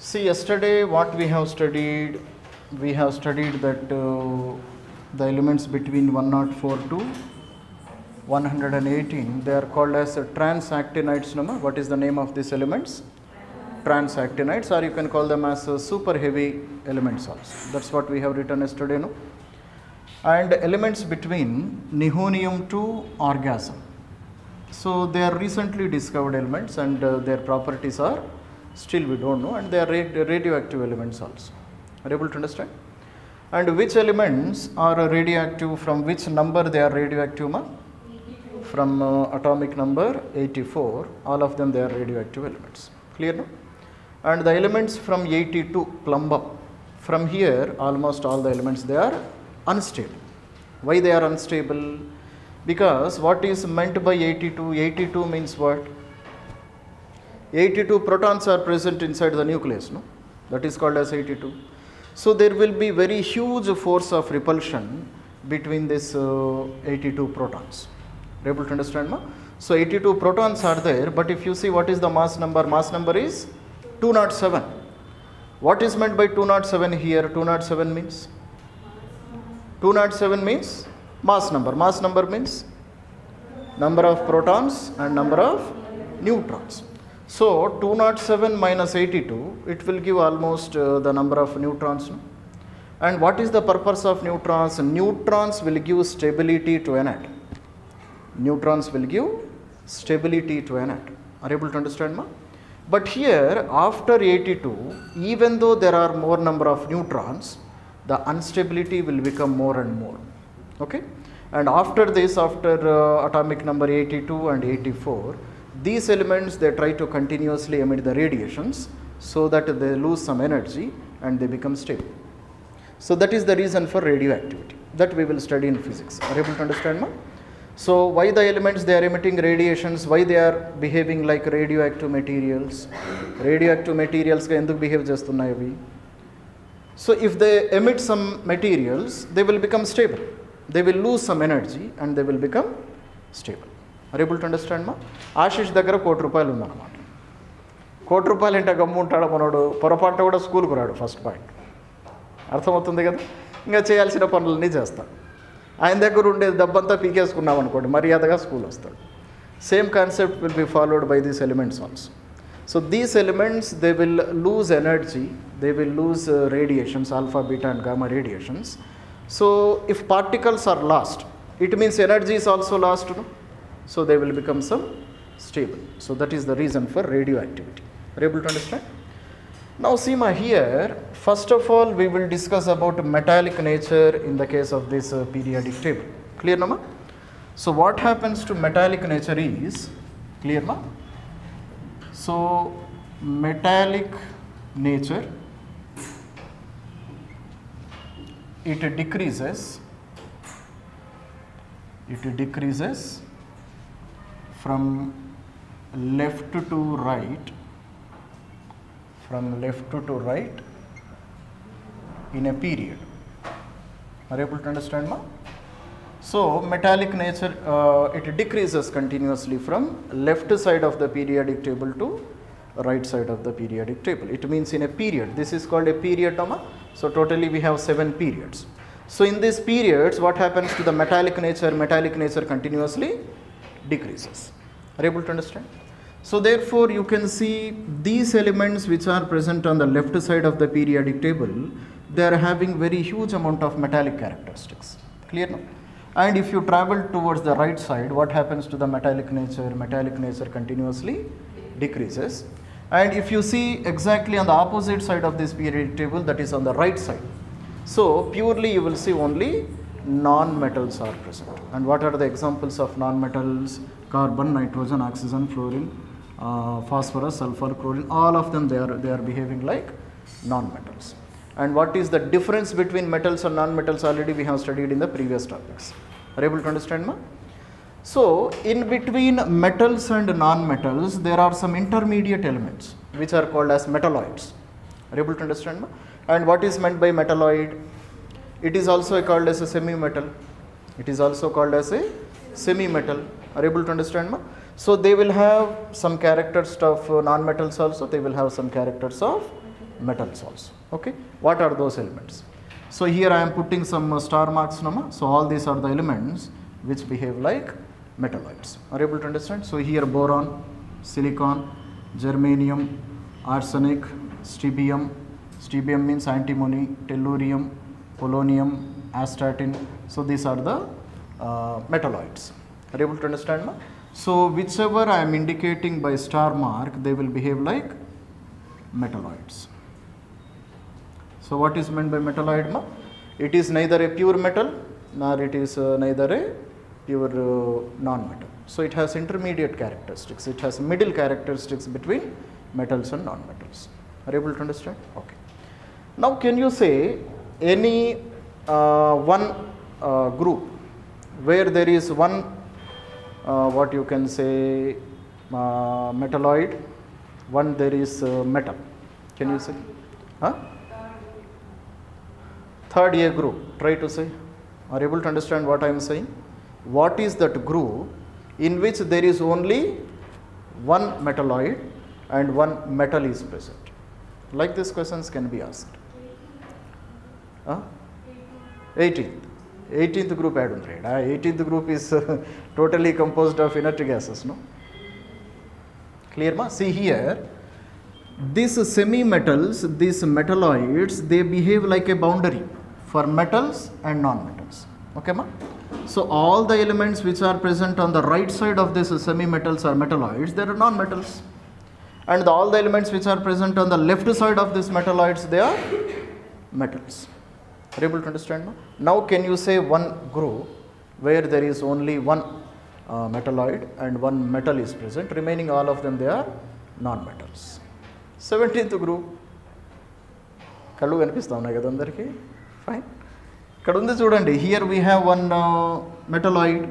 See, yesterday what we have studied that the elements between 104 to 118, they are called as transactinides. What is the name of these elements? Transactinides, or you can call them as super heavy elements also. That's what we have written yesterday. No? And elements between nihonium to orgasm. So they are recently discovered elements, and their properties are still we don't know, and they are radioactive elements also. Are you able to understand? And which elements are radioactive, from which number they are radioactive? From atomic number 84, all of them they are radioactive elements. Clear, no? And the elements from 82 plumb up, from here almost all the elements they are unstable. Why they are unstable? Because what is meant by 82? 82 means what? 82 protons are present inside the nucleus, no? That is called as 82. So there will be very huge force of repulsion between this 82 protons. Are you able to understand, ma? So 82 protons are there, but if you see what is the mass number? Mass number is 207. What is meant by 207 here? 207 means? 207 means mass number. Mass number means number of protons and number of neutrons. So 207 minus 82, it will give almost the number of neutrons. And what is the purpose of neutrons? Neutrons will give stability to an atom. Neutrons will give stability to an atom. Are you able to understand, ma? But here, after 82, even though there are more number of neutrons, the instability will become more and more. Okay? And after this, after atomic number 82 and 84, these elements, they try to continuously emit the radiations so that they lose some energy and they become stable. So that is the reason for radioactivity that we will study in physics. Are you able to understand, ma? So why the elements they are emitting radiations, why they are behaving like radioactive materials? Radioactive materials ga enduku behave chestunnaayi? So if they emit some materials, they will become stable. They will lose some energy and they will become stable. Are you able to understand, ma? Ashish దగ్గర ₹1 కోటి ఉందన్నమాట. ₹1 అంటే గమ్ము ఉంటాడు మనోడు, పొరపాటు కూడా స్కూల్కి రాడు. ఫస్ట్ పాయింట్ అర్థమవుతుంది కదా. ఇంకా చేయాల్సిన పనులన్నీ చేస్తాడు. ఆయన దగ్గర ఉండే డబ్బంతా పీకేసుకున్నాం అనుకోండి, మర్యాదగా స్కూల్ వస్తాడు. Same concept will be followed by these elements also. So these elements, they will lose energy, they will lose radiations, alpha, beta and gamma radiations. So if particles are lost, it means energy is also lost, no? So they will become some stable. So that is the reason for radioactivity. Are you able to understand? Now see, ma, here first of all we will discuss about metallic nature in the case of this periodic table. Clear, no, ma? So what happens to metallic nature is, clear, ma? So metallic nature, it decreases from left to right, in a period. Are you able to understand, ma? So metallic nature, it decreases continuously from left side of the periodic table to right side of the periodic table. It means in a period. This is called a period, ma? So totally we have 7 periods. So in these periods, what happens to the metallic nature? Metallic nature continuously decreases. Are you able to understand? So therefore you can see these elements which are present on the left side of the periodic table, they are having very huge amount of metallic characteristics. Clear, no? And if you travel towards the right side, what happens to the metallic nature? Metallic nature continuously decreases. And if you see exactly on the opposite side of this periodic table, that is on the right side, so purely you will see only non-metals are present. And what are the examples of non-metals? Carbon, nitrogen, oxygen, fluorine, phosphorus, sulfur, chlorine, all of them they are behaving like non-metals. And what is the difference between metals and non-metals? Already we have studied in the previous topics. Are you able to understand, ma? So in between metals and non-metals, there are some intermediate elements which are called as metalloids. Are you able to understand, ma? And what is meant by metalloid? It is also called as a semi-metal. It is also called as a semi-metal. Are you able to understand, ma? So they will have some characters of non-metals also, they will have some characters of metals also. Okay, what are those elements? So here I am putting some star marks, nama. So all these are the elements which behave like metalloids. Are you able to understand? So here boron, silicon, germanium, arsenic, strontium. Strontium means antimony, tellurium, polonium, astatine. So these are the metalloids. Are you able to understand? Ma? So whichever I am indicating by star mark, they will behave like metalloids. So what is meant by metalloid? Ma? It is neither a pure metal nor it is neither a pure non-metal. So it has intermediate characteristics. It has middle characteristics between metals and non-metals. Are you able to understand? Okay. Now can you say any one group where there is one what you can say metalloid, one there is metal. Can you say? Huh? Third A group. Try to say. Are you able to understand what I am saying? What is that group in which there is only one metalloid and one metal is present? Like these questions can be asked. 18th group add on. 18th group is totally composed of inert gases, no? Clear ma? See here, these semi-metals, these metalloids, they behave like a boundary for metals and non-metals. Okay ma? So all the elements which are present on the right side of this semi-metals or metalloids, they are non-metals. And all the elements which are present on the left side of these metalloids, they are metals. Are you able to understand? No? Now can you say one group where there is only one metalloid and one metal is present, remaining all of them they are non-metals. 17th group. కళ్ళు కనిపిస్తూ ఉన్నాయి కదా అందరికీ? Fine. ఇక్కడ ఉంది చూడండి. Here we have one metalloid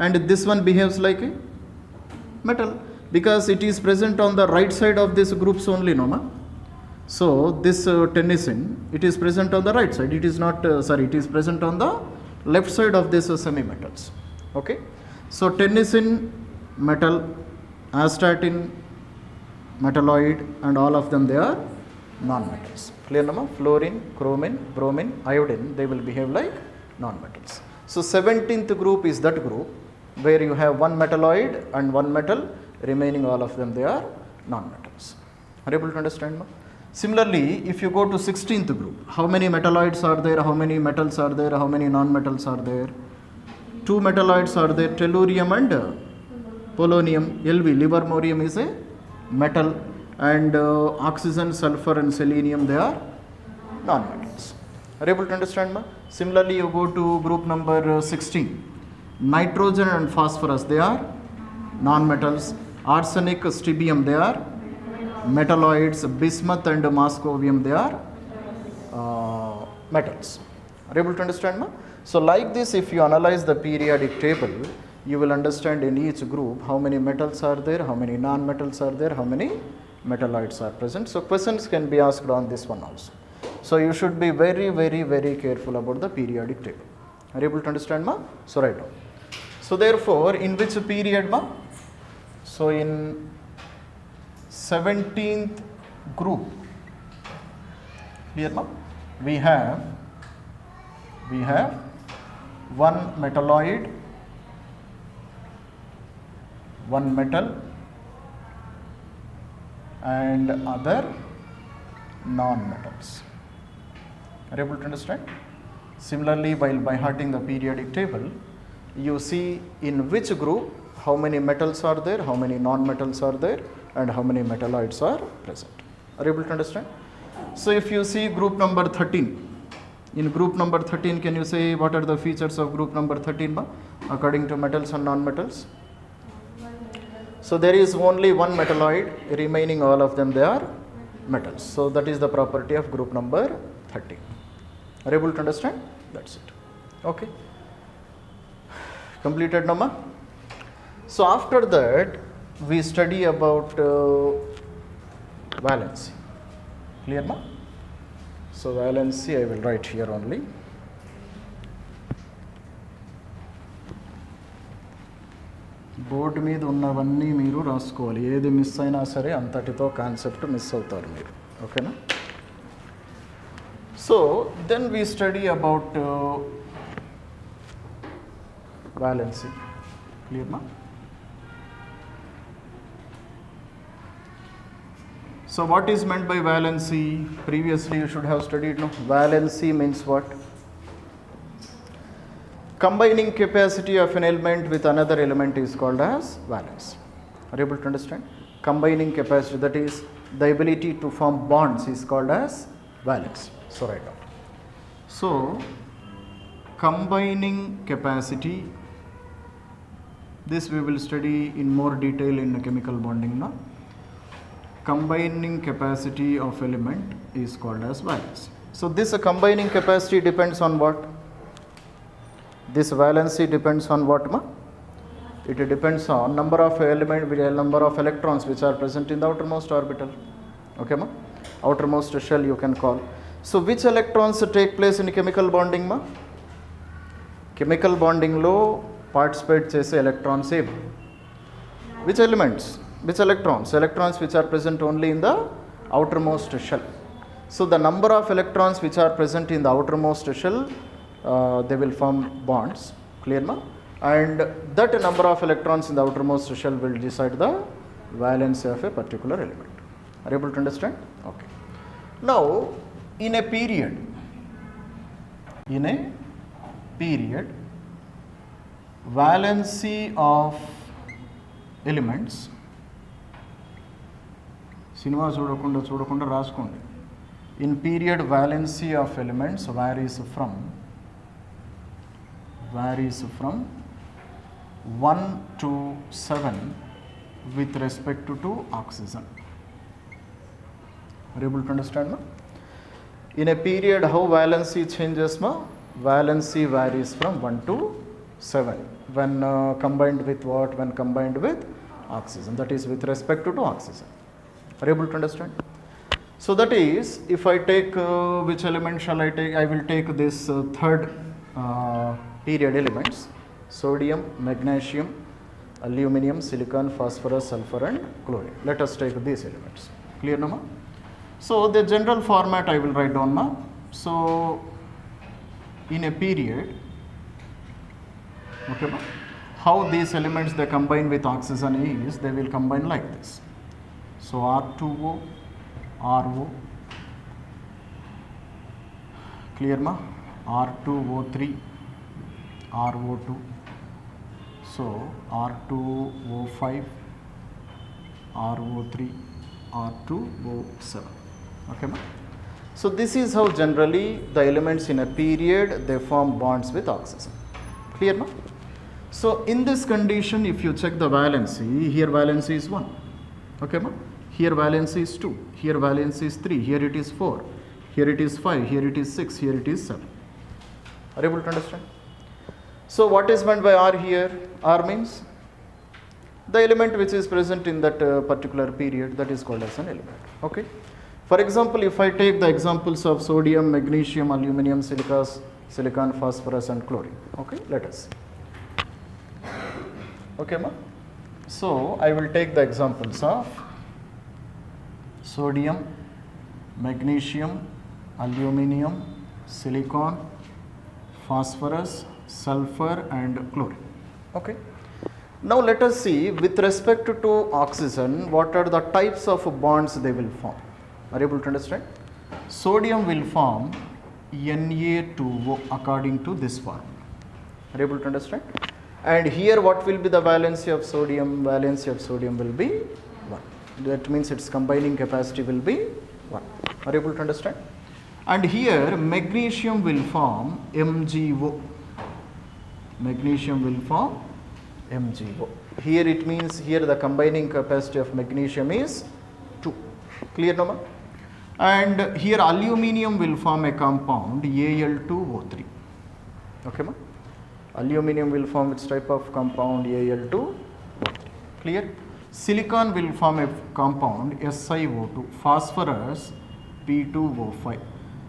and this one behaves like a metal because it is present on the right side of these groups only, no ma? So this tennessine, it is present on the right side. It is not, it is present on the left side of this semi-metals. Okay. So tennessine, metal, astatine, metalloid, and all of them they are non-metals. Clear nama? Fluorine, chromine, bromine, iodine, they will behave like non-metals. So 17th group is that group where you have one metalloid and one metal, remaining all of them they are non-metals. Are you able to understand? Ma? Similarly, if you go to 16th group, how many metalloids are there, how many metals are there, how many non-metals are there? 2 metalloids are there, tellurium and polonium. LV, livermorium is a metal, and oxygen, sulfur and selenium, they are non-metals. Are you able to understand? Ma? Similarly, you go to group number 16. Nitrogen and phosphorus, they are non-metals. Arsenic, strontium, they are metalloids. Bismuth and moscovium, they are metals. Are you able to understand? Ma? So like this, if you analyze the periodic table, you will understand in each group how many metals are there, how many non-metals are there, how many metalloids are present. So questions can be asked on this one also. So you should be very, very, very careful about the periodic table. Are you able to understand, ma? So write down. So therefore, in which period, ma? So in 17th group, clear, ma? We have one metalloid, one metal and other non-metals. Are you able to understand? Similarly, while by hearting the periodic table, you see in which group how many metals are there, how many non-metals are there, and how many metalloids are present. Are you able to understand? So if you see group number 13, in group number 13, can you say what are the features of group number 13, ma? According to metals and non-metals? So there is only one metalloid, remaining all of them they are metals. So that is the property of group number 13. Are you able to understand? That's it. Okay. Completed, Nama? So after that, we study about valency. Clear, ma? So valency I will write here only. Board మీద ఉన్నవన్నీ మీరు రాసుకోవాలి. ఏది miss అయినా సరే అంతటితో concept miss అవుతారు మీరు. Okay, na? So then we study about valency. Clear, na? So what is meant by valency? Previously you should have studied, no? Valency means what? Combining capacity of an element with another element is called as valence. Are you able to understand? Combining capacity, that is the ability to form bonds, is called as valence. So write down. So combining capacity, this we will study in more detail in chemical bonding now. Combining capacity of element is called as valence. So this combining capacity depends on what? This valency depends on what, ma? It depends on number of number of electrons which are present in the outermost orbital. Okay, ma? Outermost shell you can call. So which electrons take place in chemical bonding, ma? Chemical bonding lo participate chese electrons same. Which elements? Which electrons? Electrons which are present only in the outermost shell. So the number of electrons which are present in the outermost shell, they will form bonds. Clear, ma? And that number of electrons in the outermost shell will decide the valency of a particular element. Are you able to understand? Okay. Now, in a period, valency of elements, cinema చూడకుండా రాసుకోండి. In period, valency of elements varies from 1 to 7 with respect to oxygen. Are you able to understand, ma? In a period, how valency changes, ma? Valency varies from 1 to 7 when combined with what? When combined with oxygen, that is with respect to oxygen. Are you able to understand? So that is, if I take which element shall I take? I will take this third period elements: sodium, magnesium, aluminum, silicon, phosphorus, sulfur and chlorine. Let us take these elements. Clear, no, ma? So the general format I will write down, ma. So in a period, okay, ma, how these elements they combine with oxygen is, they will combine like this. So R2O, RO, clear, ma? R2O3, RO2, so R2O5, RO3, R2O7. Okay, ma? So this is how generally the elements in a period they form bonds with oxygen. Clear, ma? So in this condition, if you check the valency, here valency is 1. Okay, ma? Here valency is 2, here valency is 3, here it is 4, here it is 5, here it is 6, here it is 7. Are you able to understand? So what is meant by R here? R means the element which is present in that particular period, that is called as an element. Okay. For example, if I take the examples of sodium, magnesium, aluminum, silicon, phosphorus and chlorine. Okay, let us see. Okay, ma? So I will take the examples of sodium, magnesium, aluminum, silicon, phosphorus, sulfur and chlorine. Okay. Now let us see with respect to oxygen, what are the types of bonds they will form. Are you able to understand? Sodium will form Na2O according to this formula. Are you able to understand? And here what will be the valency of sodium? Valency of sodium will be 1. That means its combining capacity will be 1. Are you able to understand? And here magnesium will form MgO. Magnesium will form MgO. Here it means here the combining capacity of magnesium is 2. Clear, no, ma? And here aluminum will form a compound Al2O3. Okay, ma? Aluminum will form which type of compound? Al2O3. Clear? Silicon will form a compound SiO2. Phosphorus P2O5.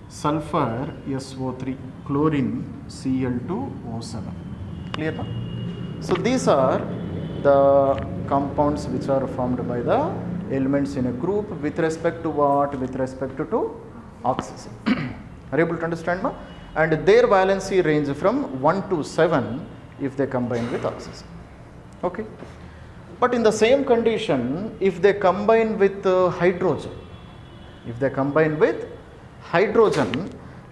Sulfur SO3. Chlorine Cl2O7. Clear, no? So these are the compounds which are formed by the elements in a group with respect to what? With respect to oxygen. Are you able to understand, ma? And their valency range from 1 to 7 if they combine with oxygen. Okay. But in the same condition, if they combine with hydrogen,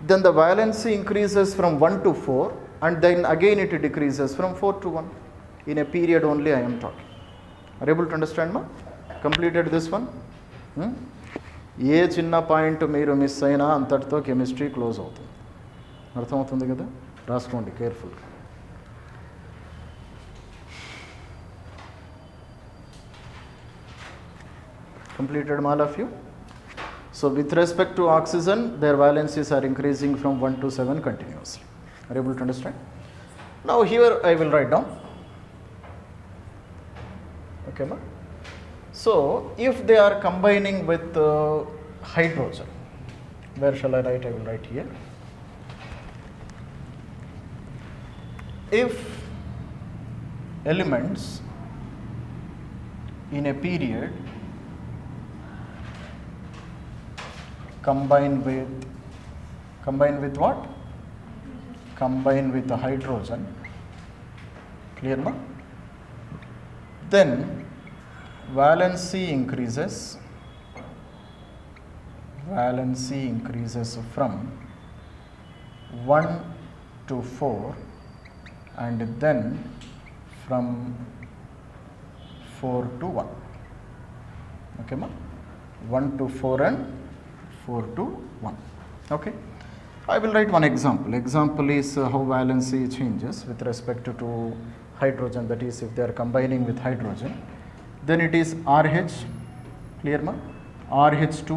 then the valency increases from 1 to 4 and then again it decreases from 4 to 1. In a period only I am talking. Are you able to understand, ma? Completed this one? ఏ చిన్న point మీరు miss అయినా అంతటితో chemistry close అవుతుంది. అర్థమవుతుంది కదా? రాసుకోండి కేర్ఫుల్గా. Completed, all of you? So with respect to oxygen, their valencies are increasing from 1 to 7 continuously. Are you able to understand? Now here I will write down. Okay, ma? So if they are combining with hydrogen, where shall I write? I will write here. If elements in a period combine with what? Combine with the hydrogen. Clear, ma? Then valency increases from 1 to 4 and then from 4 to 1. Okay, ma? 1 to 4 and 4 to 1. Okay. I will write one example. Example is how valency changes with respect to hydrogen, that is if they are combining with hydrogen. Then it is RH, clear, ma? RH2,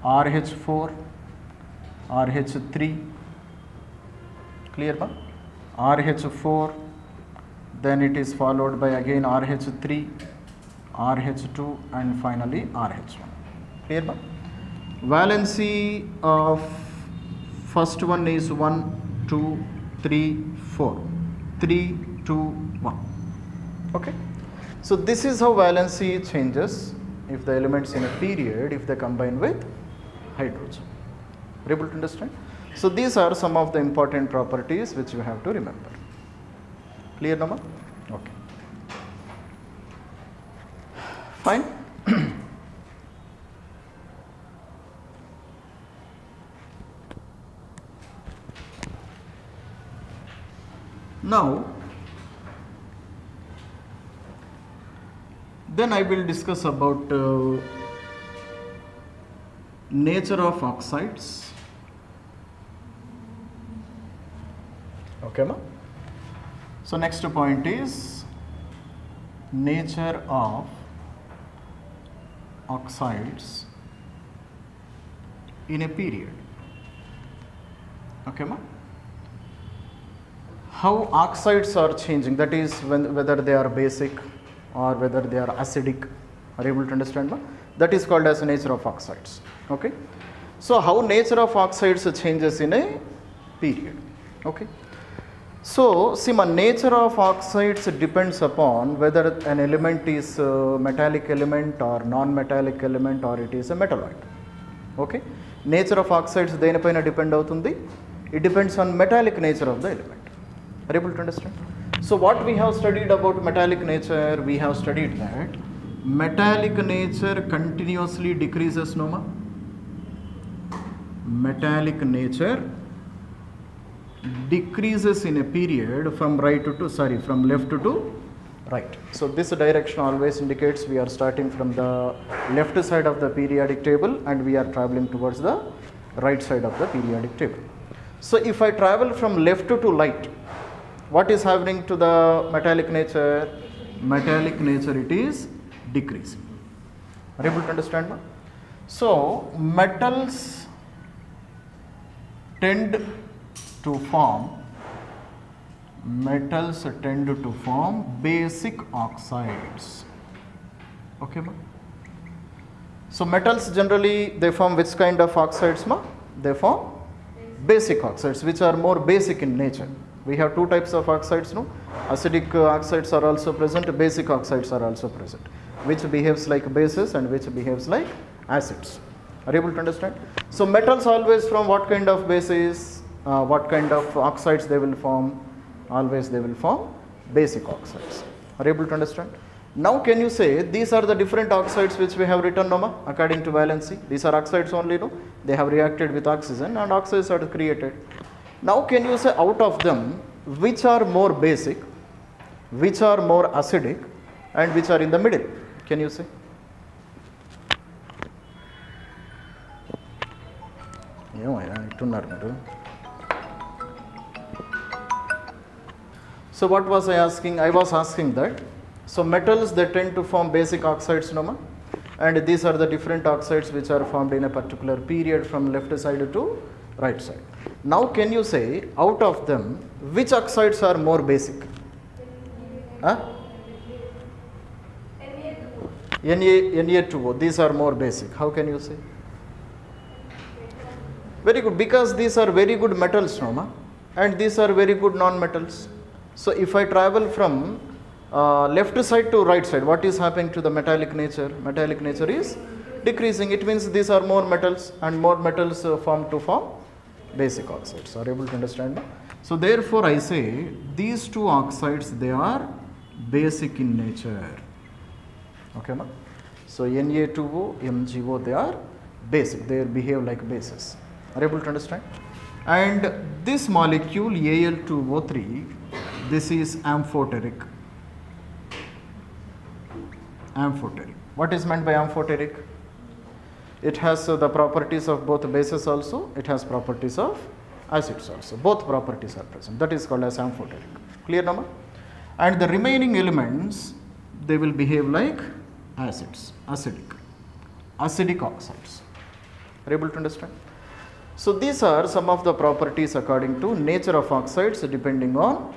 RH4, RH3, clear, ma? RH4, then it is followed by again RH3, RH2 and finally RH1. Clear, ma? Valency of first one is 1, 2, 3, 4. 3, 2, 1. Okay. So this is how valency changes if the elements in a period, if they combine with hydrogen. Are you able to understand? So these are some of the important properties which you have to remember. Clear, Nama? Okay. Fine. Now, then I will discuss about nature of oxides. Okay, ma? So next point is nature of oxides in a period. Okay, ma? How oxides are changing, that is whether they are basic or whether they are acidic. Are you able to understand, ma? That is called as nature of oxides. Okay. So how nature of oxides changes in a period. Okay. So see, ma, nature of oxides depends upon whether an element is a metallic element or non-metallic element or it is a metalloid. Okay. Nature of oxides దేనిపైన depend అవుతుంది? It depends on metallic nature of the element. Are you able to understand? So what we have studied about metallic nature, we have studied that metallic nature continuously decreases, no ma? Metallic nature decreases in a period from left to right. So this direction always indicates we are starting from the left side of the periodic table and we are traveling towards the right side of the periodic table. So if I travel from left to right, what is happening to the metallic nature? Metallic nature, it is decreasing. Are you able to understand, ma? So metals tend to form basic oxides. Okay, ma? So metals generally they form which kind of oxides, ma? They form basic oxides which are more basic in nature. We have two types of oxides, no? Acidic oxides are also present, basic oxides are also present. which behaves like bases and which behaves like acids. Are you able to understand? So metals always from what kind of bases, what kind of oxides they will form? Always they will form basic oxides. Are you able to understand? Now can you say these are the different oxides which we have written, Noma, according to valency? These are oxides only, no? They have reacted with oxygen and oxides are created. Now can you say out of them which are more basic, which are more acidic and which are in the middle? Can you say? So what was I asking? I was asking that, so metals, they tend to form basic oxides, Noma, and these are the different oxides which are formed in a particular period from left side to right side. Now can you say out of them which oxides are more basic? Huh? Na2O, these are more basic. How can you say? Very good, because these are very good metals, Noma, and these are very good non-metals. So if I travel from left side to right side, what is happening to the metallic nature? Metallic nature is decreasing. It means these are more metals, and more metals form basic oxides. Are you able to understand? So therefore I say these two oxides, they are basic in nature. Okay, ma? So Na2O, MgO, they are basic. They behave like bases. Are you able to understand? And this molecule Al2O3, this is amphoteric. Amphoteric. What is meant by amphoteric? It has the properties of both bases also. It has properties of acids also. Both properties are present. That is called as amphoteric. Clear, Nama? And the remaining elements, they will behave like acids, acidic oxides. Are you able to understand? So these are some of the properties according to nature of oxides, depending on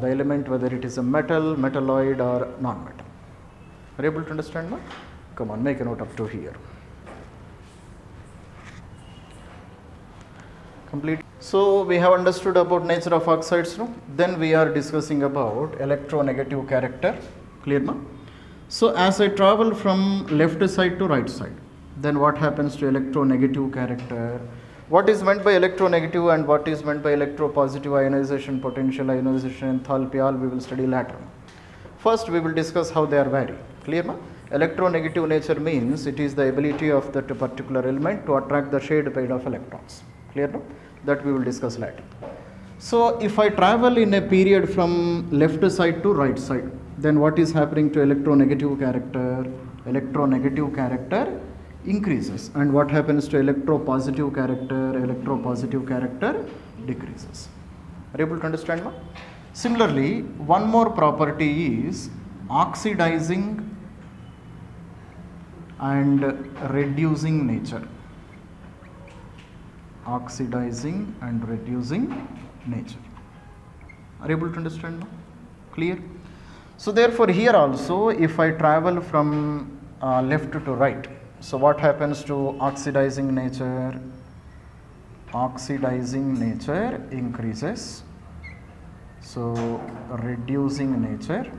the element, whether it is a metal, metalloid or non-metal. Are you able to understand, ma? Come on, make a note up to here. Complete. So we have understood about nature of oxides, no? Then we are discussing about electronegative character. Clear, ma? So as I travel from left side to right side, then what happens to electronegative character? What is meant by electronegative and what is meant by electropositive? Ionization, potential ionization, enthalpy, all we will study later. First we will discuss how they are varied. Clear, ma? Electronegative nature means it is the ability of that particular element to attract the shade pair of electrons. Clear, no? That we will discuss later. So if I travel in a period from left side to right side, then what is happening to electronegative character? Electronegative character increases. And what happens to electropositive character? Electropositive character decreases. Are you able to understand, ma? Similarly, one more property is oxidizing and reducing nature. Oxidizing and reducing nature. Are you able to understand now? Clear? So therefore here also, if I travel from left to right, so what happens to oxidizing nature? Oxidizing nature increases. So reducing nature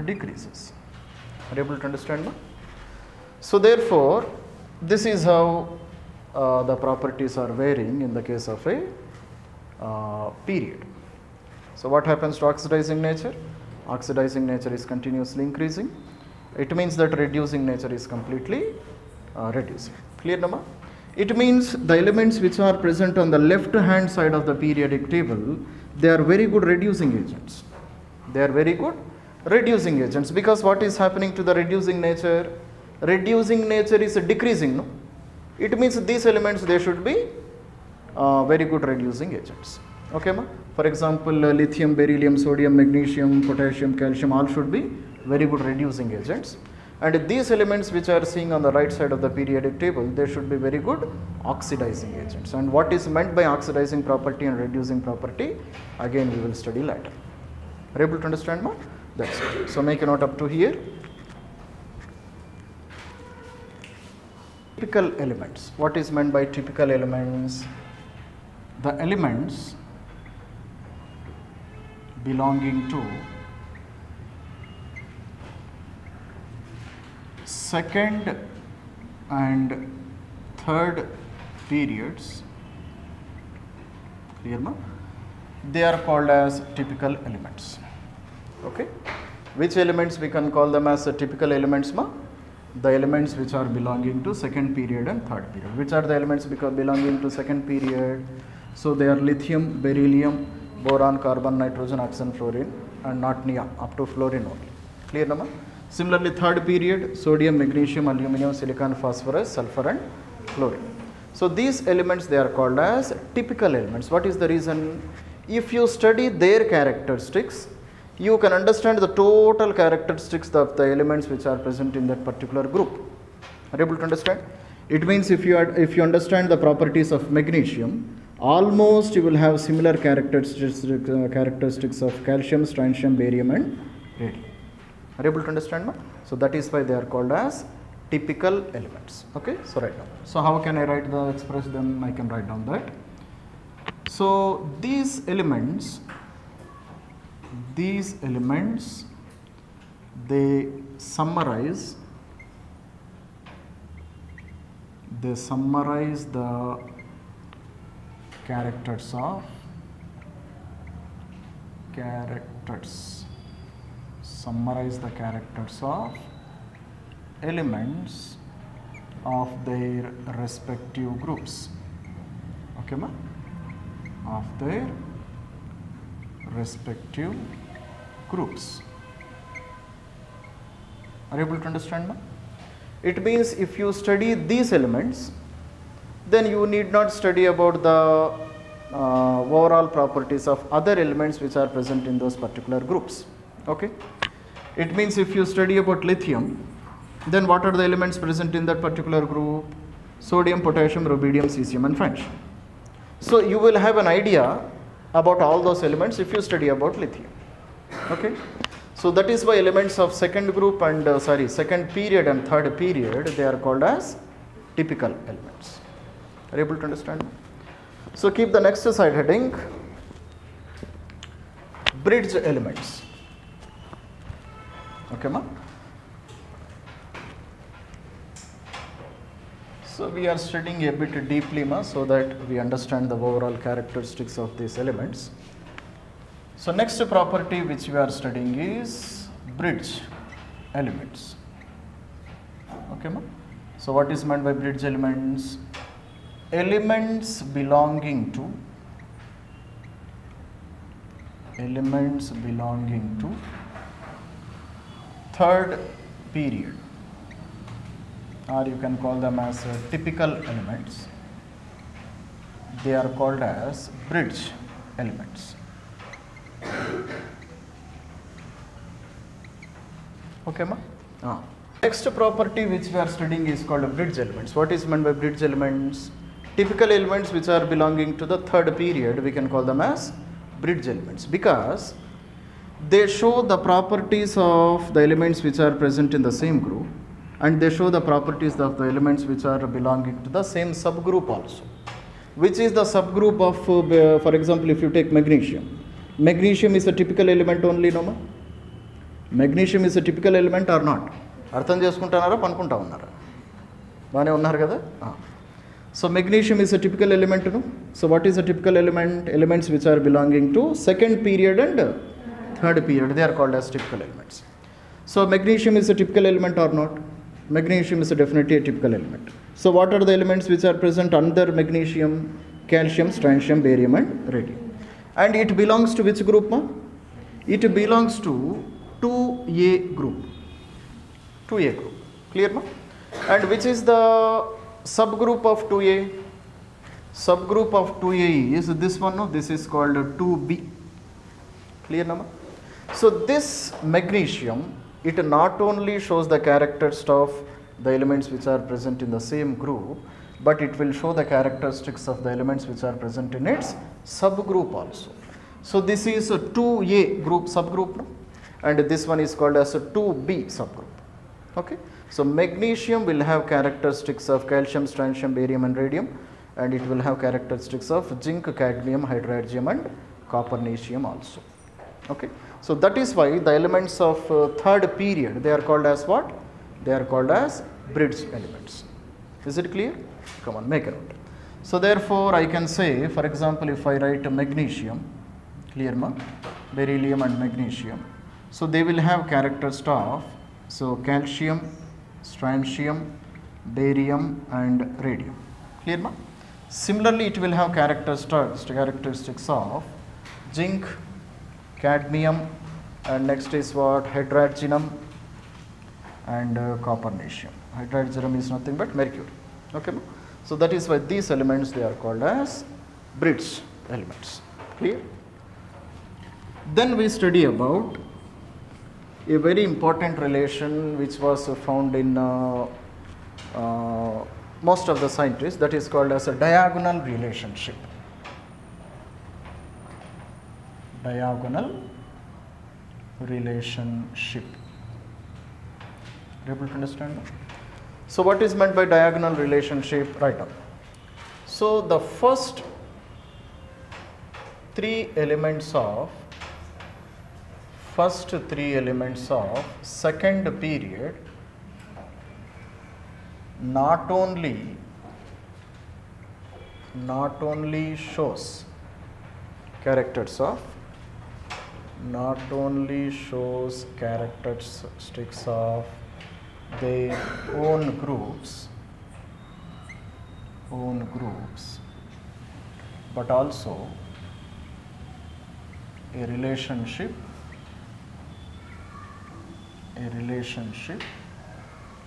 decreases. Are you able to understand now? So therefore this is how the properties are varying in the case of a period. So what happens to oxidizing nature? Oxidizing nature is continuously increasing. It means that reducing nature is completely reducing. Clear, Nama? It means the elements which are present on the left hand side of the periodic table, they are very good reducing agents. They are very good reducing agents, because what is happening to the reducing nature? Reducing nature is decreasing, no? It means these elements, they should be very good reducing agents. Okay, ma? For example, lithium, beryllium, sodium, magnesium, potassium, calcium, all should be very good reducing agents. And these elements which are seen on the right side of the periodic table, they should be very good oxidizing agents. And what is meant by oxidizing property and reducing property, again we will study later. Are you able to understand, ma? That's it. So make a note up to here. Typical elements. What is meant by typical elements? The elements belonging to second and third periods, clear ma? They are called as typical elements. Okay, which elements we can call them as typical elements ma? The elements which are belonging to second period and third period. Which are the elements belonging to second period? So they are lithium, beryllium, boron, carbon, nitrogen, oxygen, fluorine, and not neon, up to fluorine only. Clear na ma? Similarly, third period, sodium, magnesium, aluminum, silicon, phosphorus, sulfur, and chlorine. So these elements, they are called as typical elements. What is the reason? If you study their characteristics, you can understand the total characteristics of the elements which are present in that particular group. Are you able to understand? It means if you understand the properties of magnesium, almost you will have similar characteristics of calcium, strontium, barium, and radium. Are you able to understand? Ma? So that is why they are called as typical elements. Okay, so write down. So how can I express them? I can write down that. So these elements, they summarize the summarize the characters of elements of their respective groups. Okay ma? Of their respective groups. Are you able to understand ma? It means if you study these elements, then you need not study about the overall properties of other elements which are present in those particular groups. Okay. It means if you study about lithium, then what are the elements present in that particular group? Sodium, potassium, rubidium, cesium, and francium. So you will have an idea about all those elements if you study about lithium. Okay. So that is why elements of second group and second period and third period, they are called as typical elements. Are you able to understand? So keep the next side heading, bridge elements. Okay ma? So we are studying a bit deeply ma, so that we understand the overall characteristics of these elements. So next property which we are studying is bridge elements. Okay ma? So what is meant by bridge elements? Elements belonging to third period, or you can call them as typical elements. They are called as bridge elements. Okay ma? Next property which we are studying is called bridge elements. What is meant by bridge elements? Typical elements which are belonging to the third period, we can call them as bridge elements, because they show the properties of the elements which are present in the same group, and they show the properties of the elements which are belonging to the same subgroup also. Which is the subgroup of, for example, if you take magnesium. Magnesium is a typical element only, no ma? Magnesium is a typical element or not? అర్థం చేసుకుంటున్నారా పనుకుంటా ఉన్నారా? బాగానే ఉన్నారు కదా? So magnesium is a typical element, no? So what is a typical element? Elements which are belonging to second period and third period, they are called as typical elements. So magnesium is a typical element or not? Magnesium is definitely a typical element. So what are the elements which are present under magnesium? Calcium, strontium, barium, and radium. And it belongs to which group ma? It belongs to 2A group. 2A group. Clear ma? And which is the subgroup of 2A? Subgroup of 2A is this one, no? This is called 2B. Clear na ma? So this magnesium, it not only shows the characteristics of the elements which are present in the same group, but it will show the characteristics of the elements which are present in its subgroup also. So this is a 2A group subgroup, no? And this one is called as a 2B subgroup. Okay. So magnesium will have characteristics of calcium, strontium, barium, and radium, and it will have characteristics of zinc, cadmium, hydrogen, and copernicium also. Okay. So that is why the elements of third period, they are called as what? they are called as bridge elements. Is it clear? Come on, make a note. So therefore, I can say, for example, if I write magnesium, clear ma? Beryllium and magnesium. So they will have characters of, so calcium, strontium, barium and radium. Clear ma? Similarly, it will have characteristics of zinc, cadmium, and next is what? Hydrogenum and copernicium. Hydrogenum is nothing but mercury. Okay, so that is why these elements, they are called as bridge elements. Clear? Then we study about a very important relation which was found in most of the scientists, that is called as a diagonal relationship. Diagonal relationship. Able to understand? So what is meant by diagonal relationship? Right now. So the first three elements of second period not only shows characteristics of their own groups, but also a relationship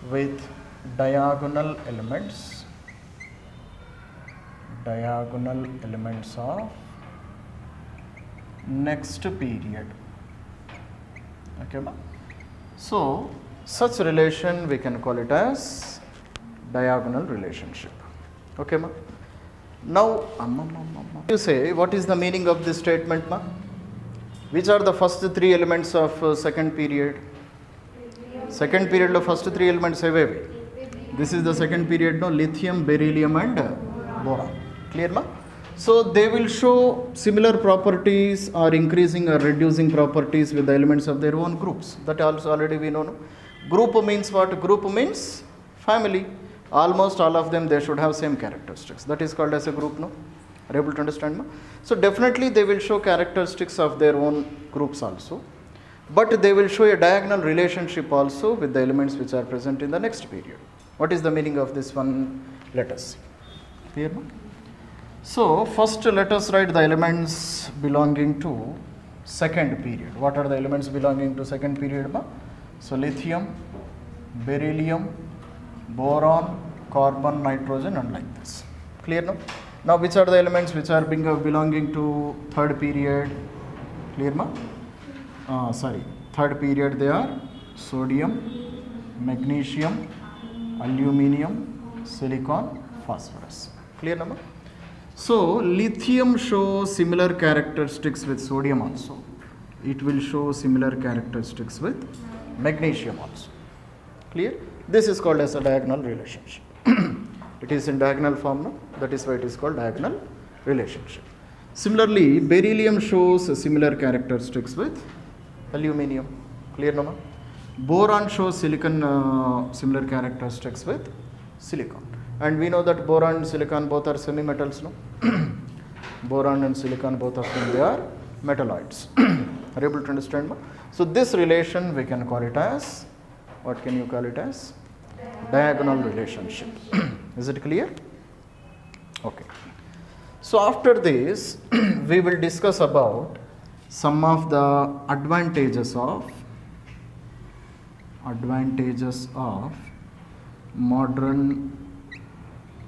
with diagonal elements of next period. Okay, ma? So such relation we can call it as diagonal relationship. Okay, ma? Now you say, what is the meaning of this statement, ma? Which are the first three elements of second period? Second period lo first three elements evevi. This is the second period, no? Lithium, beryllium and boron. Clear, ma? So they will show similar properties or increasing or reducing properties with the elements of their own groups. That also already we know. No? Group means what? Group means family. Almost all of them, they should have same characteristics. That is called as a group, no? Are you able to understand, ma? So definitely they will show characteristics of their own groups also. But they will show a diagonal relationship also with the elements which are present in the next period. What is the meaning of this one? Let us see. Clear, ma? So first let us write the elements belonging to second period. What are the elements belonging to second period, ma? So lithium, beryllium, boron, carbon, nitrogen and like this. Clear, no? Now which are the elements which are belonging to third period? Clear, ma? Third period, they are sodium, magnesium, aluminium, silicon, phosphorus. Clear, no? So lithium shows similar characteristics with sodium also. It will show similar characteristics with magnesium also. Clear? This is called as a diagonal relationship. It is in diagonal form, no? That is why it is called diagonal relationship. Similarly, beryllium shows similar characteristics with aluminium. Clear, no? Boron shows similar characteristics with silicon. And we know that boron and silicon both are semi-metals, no? Boron and silicon, both of them, they are metalloids. Are you able to understand? Ma? So this relation we can call it as, what can you call it as? Diagonal relationship. Is it clear? Okay. So after this, we will discuss about some of the advantages of modern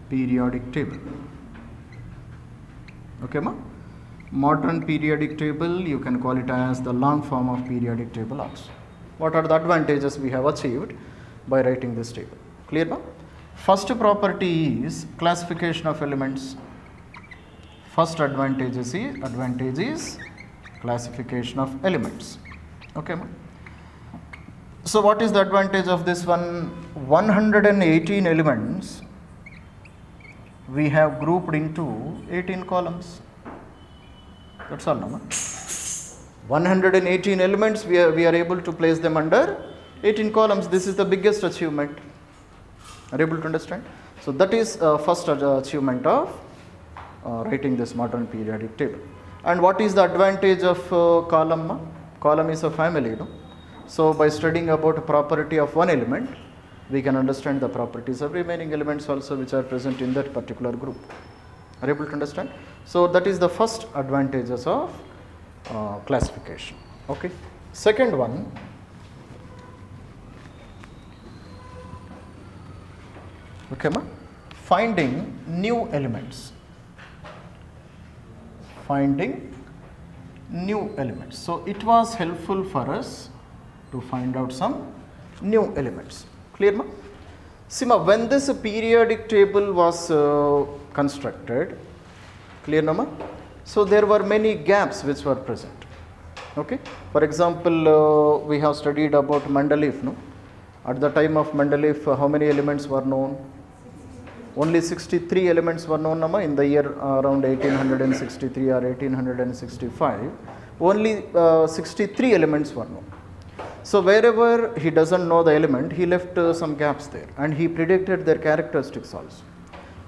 periodic table. Okay, ma? Modern periodic table, you can call it as the long form of periodic table also. What are the advantages we have achieved by writing this table? Clear, ma? First property is classification of elements. First advantage is classification of elements. Okay, ma? So what is the advantage of this one? 118 elements we have grouped into 18 columns. That's all, no? 118 elements we are able to place them under 18 columns, this is the biggest achievement. Are you able to understand? So that is first achievement of writing this modern periodic table. And what is the advantage of column? Column is a family, no? So by studying about property of one element, we can understand the properties of remaining elements also which are present in that particular group. Are you able to understand? So that is the first advantages of classification. Okay. Second one, okay, ma? Finding new elements. Finding new elements. So it was helpful for us to find out some new elements. Clear, ma? See, ma, when this periodic table was constructed, clear, no, ma? So there were many gaps which were present. Okay. For example, we have studied about Mendeleev, no? At the time of Mendeleev, how many elements were known? Only 63 elements were known, nama, in the year around 1863 or 1865. Only 63 elements were known. So wherever he doesn't know the element, he left some gaps there, and he predicted their characteristics also.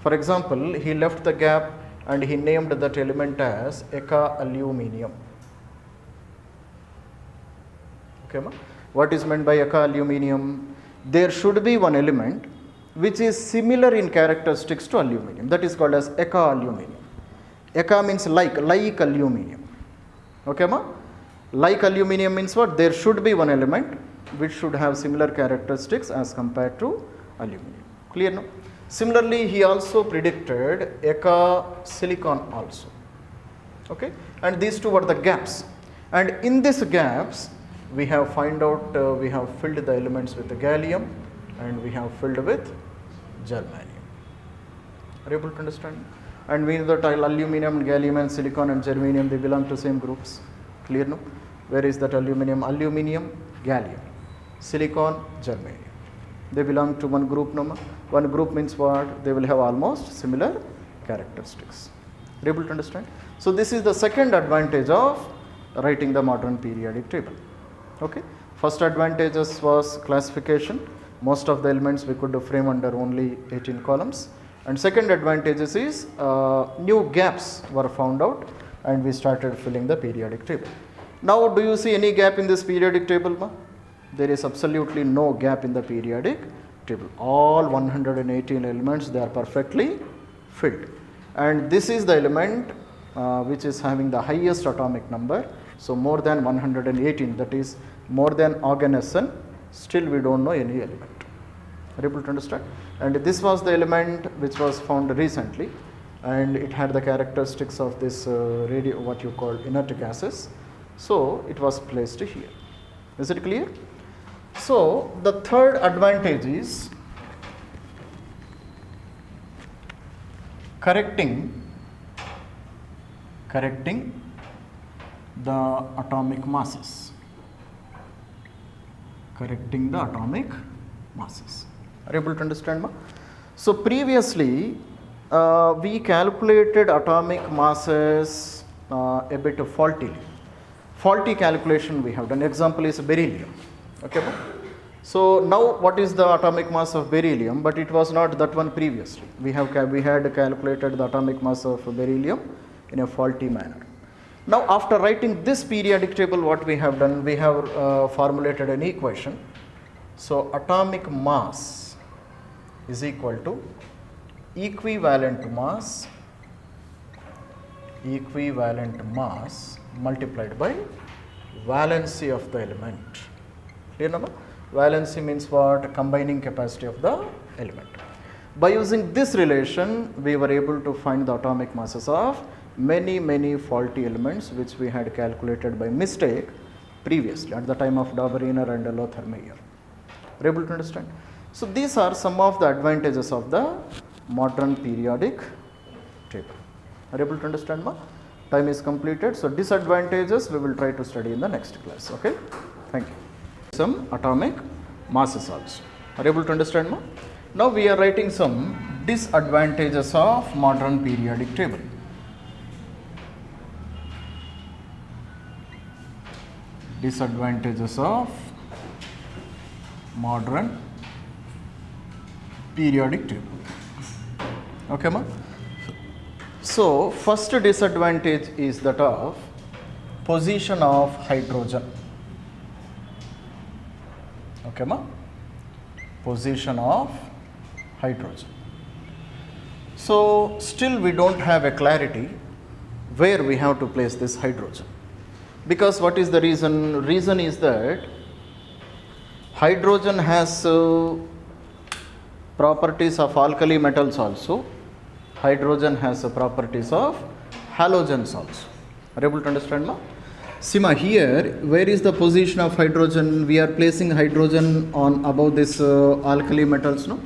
For example, he left the gap and he named that element as Eka aluminium. Okay, ma? What is meant by Eka aluminium? There should be one element which is similar in characteristics to aluminium. That is called as Eka aluminium. Eka means like aluminium. Okay, ma? Like aluminium means what? There should be one element which should have similar characteristics as compared to aluminium. Clear, no? Similarly, he also predicted Eka silicon also. Okay, and these two were the gaps. And in these gaps, we have find out, we have filled the elements with the gallium and we have filled with germanium. Are you able to understand? And we know that aluminum, gallium and silicon and germanium, they belong to same groups. Clear, no? Where is that aluminum? Aluminum, gallium, silicon, germanium. They belong to one group, no? One group means what? They will have almost similar characteristics. Are you able to understand? So this is the second advantage of writing the modern periodic table. Okay. First advantages was classification. Most of the elements we could frame under only 18 columns. And second advantages is new gaps were found out and we started filling the periodic table. Now do you see any gap in this periodic table, ma? There is absolutely no gap in the periodic table. All 118 elements, they are perfectly filled. And this is the element which is having the highest atomic number. So more than 118, that is more than argon Sn, still we don't know any element. Are you able to understand? And this was the element which was found recently, and it had the characteristics of this what you call inert gases. So it was placed here. Is it clear? So the third advantage is correcting the atomic masses. Correcting the atomic masses. Are you able to understand, ma? So previously we calculated atomic masses a bit faultily. Faulty calculation we have done. Example is beryllium. Okay, ma? So now what is the atomic mass of beryllium? But it was not that one previously. We had calculated the atomic mass of beryllium in a faulty manner. Now after writing this periodic table, what we have done, we have formulated an equation. So atomic mass is equal to equivalent mass multiplied by valency of the element. Clear, no? Valency means what? Combining capacity of the element. By using this relation, we were able to find the atomic masses of many faulty elements which we had calculated by mistake previously at the time of Dauberiner and Lothar Meyer. Are you able to understand? So these are some of the advantages of the modern periodic table. Are you able to understand, ma? Time is completed. So disadvantages we will try to study in the next class. Okay. Thank you. Some atomic masses also. Are you able to understand, ma? Now we are writing some disadvantages of modern periodic table. Disadvantages of modern periodic table. Okay, ma? So first disadvantage is that of position of hydrogen. Okay, ma? Position of hydrogen. So still we don't have a clarity where we have to place this hydrogen. Because what is the reason? Reason is that hydrogen has properties of alkali metals also. Hydrogen has properties of halogens also. Are you able to understand, ma? Sima, here, where is the position of hydrogen? We are placing hydrogen on above this alkali metals, no?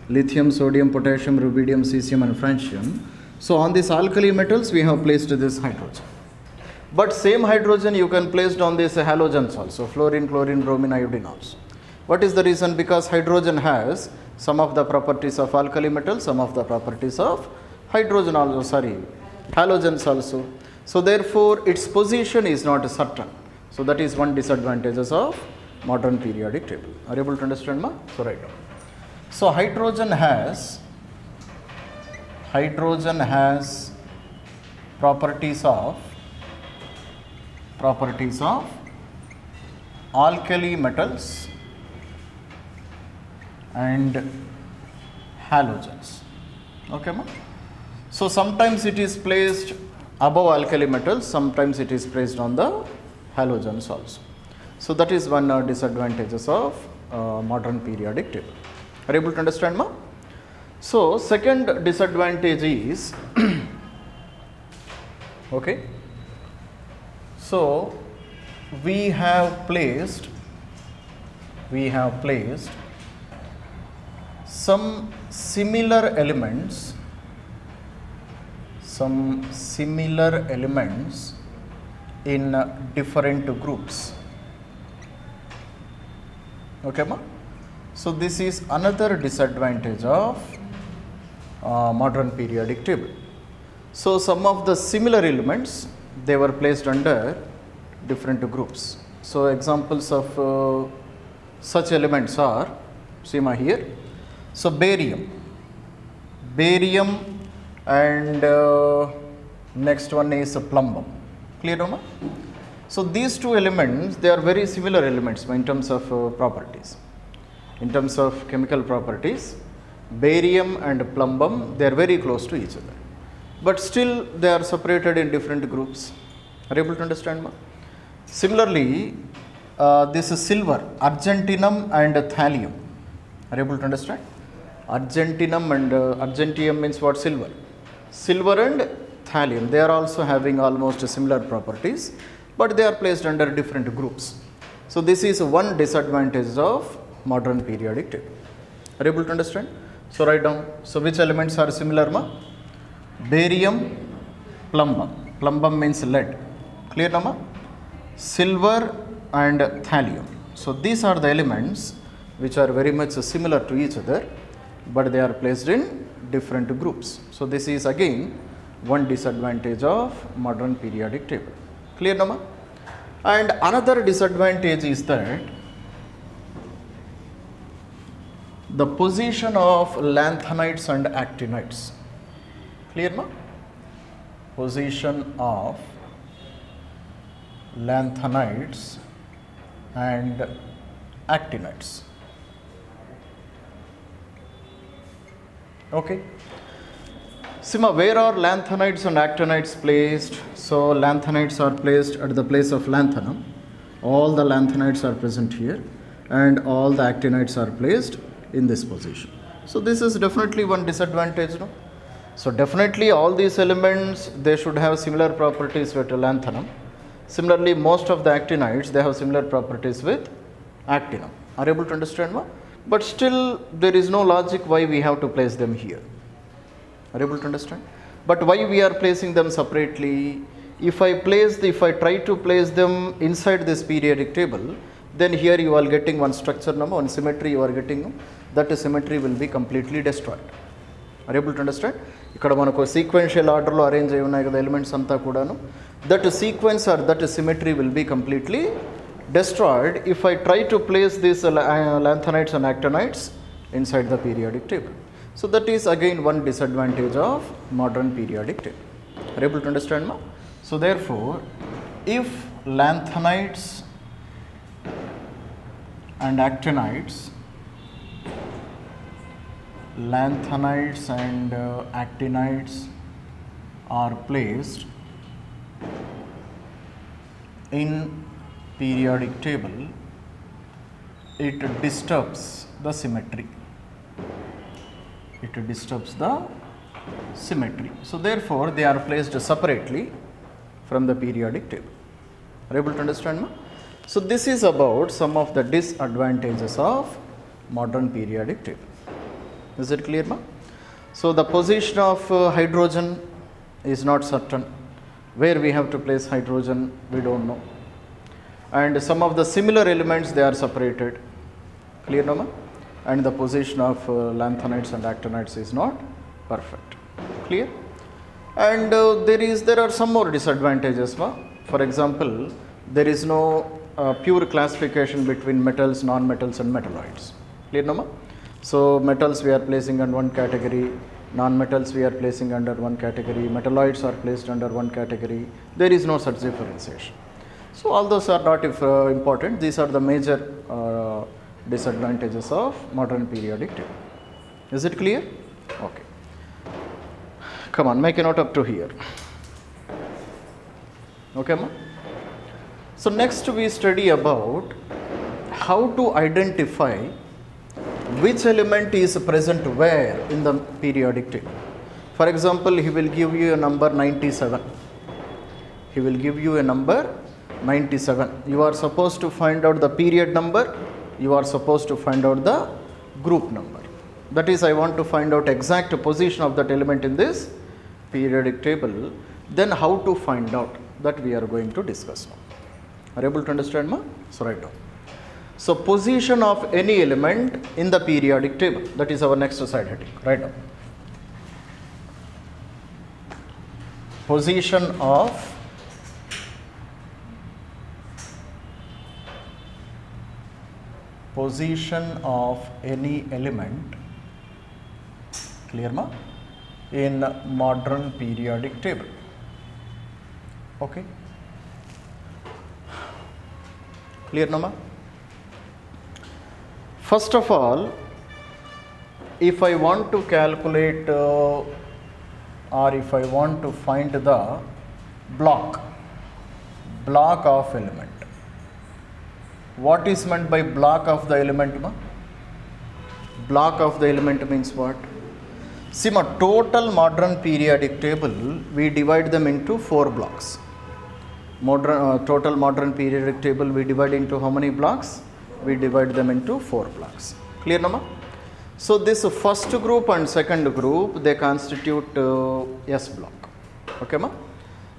Lithium, sodium, potassium, rubidium, cesium and francium. So on these alkali metals, we have placed this hydrogen. But same hydrogen you can place on these halogens also, fluorine, chlorine, bromine, iodine also. What is the reason? Because hydrogen has some of the properties of alkali metal, some of the properties of hydrogen also, halogens also. So therefore its position is not certain. So that is one disadvantages of modern periodic table. Are you able to understand, ma? So write down. So hydrogen has properties of alkali metals and halogens. Okay, ma? So sometimes it is placed above alkali metals, sometimes it is placed on the halogens also. So that is one disadvantages of modern periodic table. Are you able to understand, ma? So second disadvantage is okay. So we have placed some similar elements in different groups. Okay, ma? So this is another disadvantage of modern periodic table. So some of the similar elements, they were placed under different groups. So examples of such elements are, see ma here. So barium and next one is plumbum. Clear, no, ma? So these two elements, they are very similar elements in terms of properties. In terms of chemical properties, barium and plumbum, they are very close to each other. But still they are separated in different groups. Are you able to understand, ma? Similarly, this is silver, argentinum and thallium. Are you able to understand? Argentinum and argentium means what? Silver. Silver and thallium, they are also having almost similar properties, but they are placed under different groups. So this is one disadvantage of modern periodic table. Are you able to understand? So write down. So which elements are similar, ma? Barium, plumbum. Plumbum means lead. Clear, no, ma? Silver and thallium. So these are the elements which are very much similar to each other, but they are placed in different groups. So this is again one disadvantage of modern periodic table. Clear, no, ma? And another disadvantage is that the position of lanthanides and actinides. Clear, ma? Position of lanthanides and actinides. Okay. Sima, where are lanthanides and actinides placed? So lanthanides are placed at the place of lanthanum. All the lanthanides are present here, and all the actinides are placed in this position. So this is definitely one disadvantage, no? So definitely all these elements, they should have similar properties with lanthanum. Similarly, most of the actinides, they have similar properties with actinum. Are you able to understand, ma? But still there is no logic why we have to place them here. Are you able to understand? But why we are placing them separately? If I try to place them inside this periodic table, then here you are getting one structure number, one symmetry you are getting, that symmetry will be completely destroyed. Are you able to understand? ఇక్కడ మనకు sequential ఆర్డర్లో arrange అయి ఉన్నాయి కదా elements అంతా కూడాను, that sequence or that symmetry will be completely destroyed if I try to place these lanthanides and actinides inside the periodic table. So that is again one disadvantage of modern periodic table. Are you able to understand now? So therefore, if lanthanides and actinides actinides are placed in periodic table, it disturbs the symmetry. It disturbs the symmetry. So therefore, they are placed separately from the periodic table. Are you able to understand now? So this is about some of the disadvantages of modern periodic table. Is it clear now? So the position of hydrogen is not certain. Where we have to place hydrogen, we don't know. And some of the similar elements, they are separated. Clear now? And the position of lanthanides and actinides is not perfect. Clear? And there are some more disadvantages. For example, there is no pure classification between metals, non-metals and metalloids. Clear now? So metals we are placing in one category, non-metals we are placing under one category, metalloids are placed under one category. There is no such differentiation. So all those are not important. These are the major disadvantages of modern periodic table. Is it clear? Okay. Come on, make a note up to here. Okay, ma? So next we study about how to identify which element is present where in the periodic table. For example, he will give you a number 97. He will give you a number 97. You are supposed to find out the period number. You are supposed to find out the group number. That is, I want to find out exact position of that element in this periodic table. Then how to find out, that we are going to discuss now. Are you able to understand, ma? So write down. So position of any element in the periodic table, that is our next side heading. Write down. Position of any element, clear ma, in modern periodic table. Okay, clear na ma? First of all, if I want to calculate or if I want to find the block of element, what is meant by block of the element, ma? Block of the element means what? See, ma, total modern periodic table, we divide them into 4 blocks. Total modern periodic table, we divide into how many blocks? We divide them into 4 blocks. Clear, na, ma? So this first group and second group, they constitute S block. Okay, ma?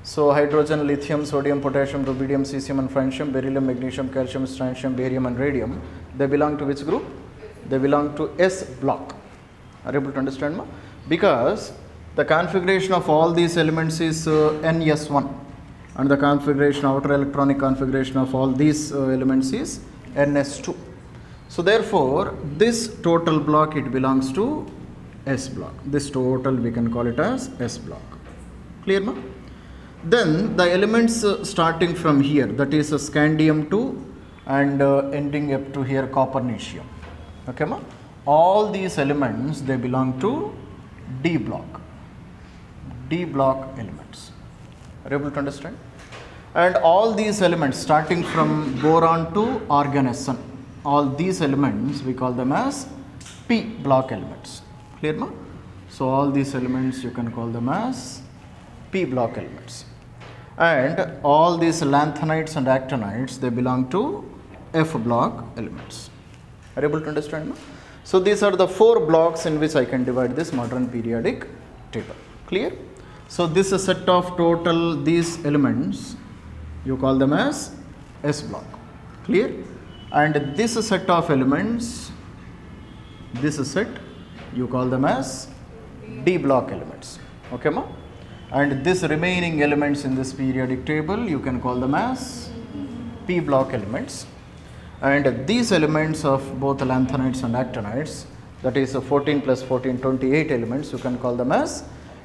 So hydrogen, lithium, sodium, potassium, rubidium, cesium and francium, beryllium, magnesium, calcium, strontium, barium and radium, they belong to which group? They belong to S block. Are you able to understand, ma? Because the configuration of all these elements is NS1 and the configuration, outer electronic configuration of all these elements is NS2. So therefore, this total block, it belongs to S block. This total we can call it as S block. Clear, ma? Then the elements starting from here, that is scandium 2 and ending up to here copernicium. Okay, ma? All these elements, they belong to D block. D block elements. Are you able to understand? And all these elements starting from boron to argon SN, all these elements we call them as P block elements. Clear, ma? So all these elements you can call them as P block elements. And all these lanthanides and actinides, they belong to F block elements. Are you able to understand, ma? So these are the 4 blocks in which I can divide this modern periodic table. Clear? So this is a set of total these elements, you call them as S block. Clear? And this set of elements, this set, you call them as D block elements. Okay, ma? And this remaining elements in this periodic table, you can call them as p block elements, and these elements of both lanthanides and actinides, that is 14 plus 14, 28 elements, you can call them as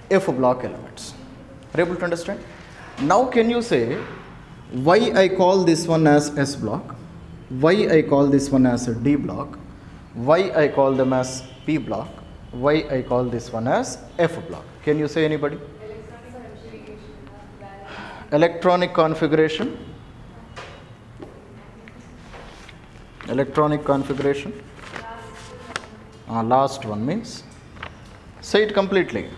F block elements. Are you able to understand? Now can you say why I call this one as S block, why I call this one as a D block, why I call them as P block, why I call this one as F block? Can you say anybody? Electronic configuration. Electronic configuration. Last one means. Say it completely.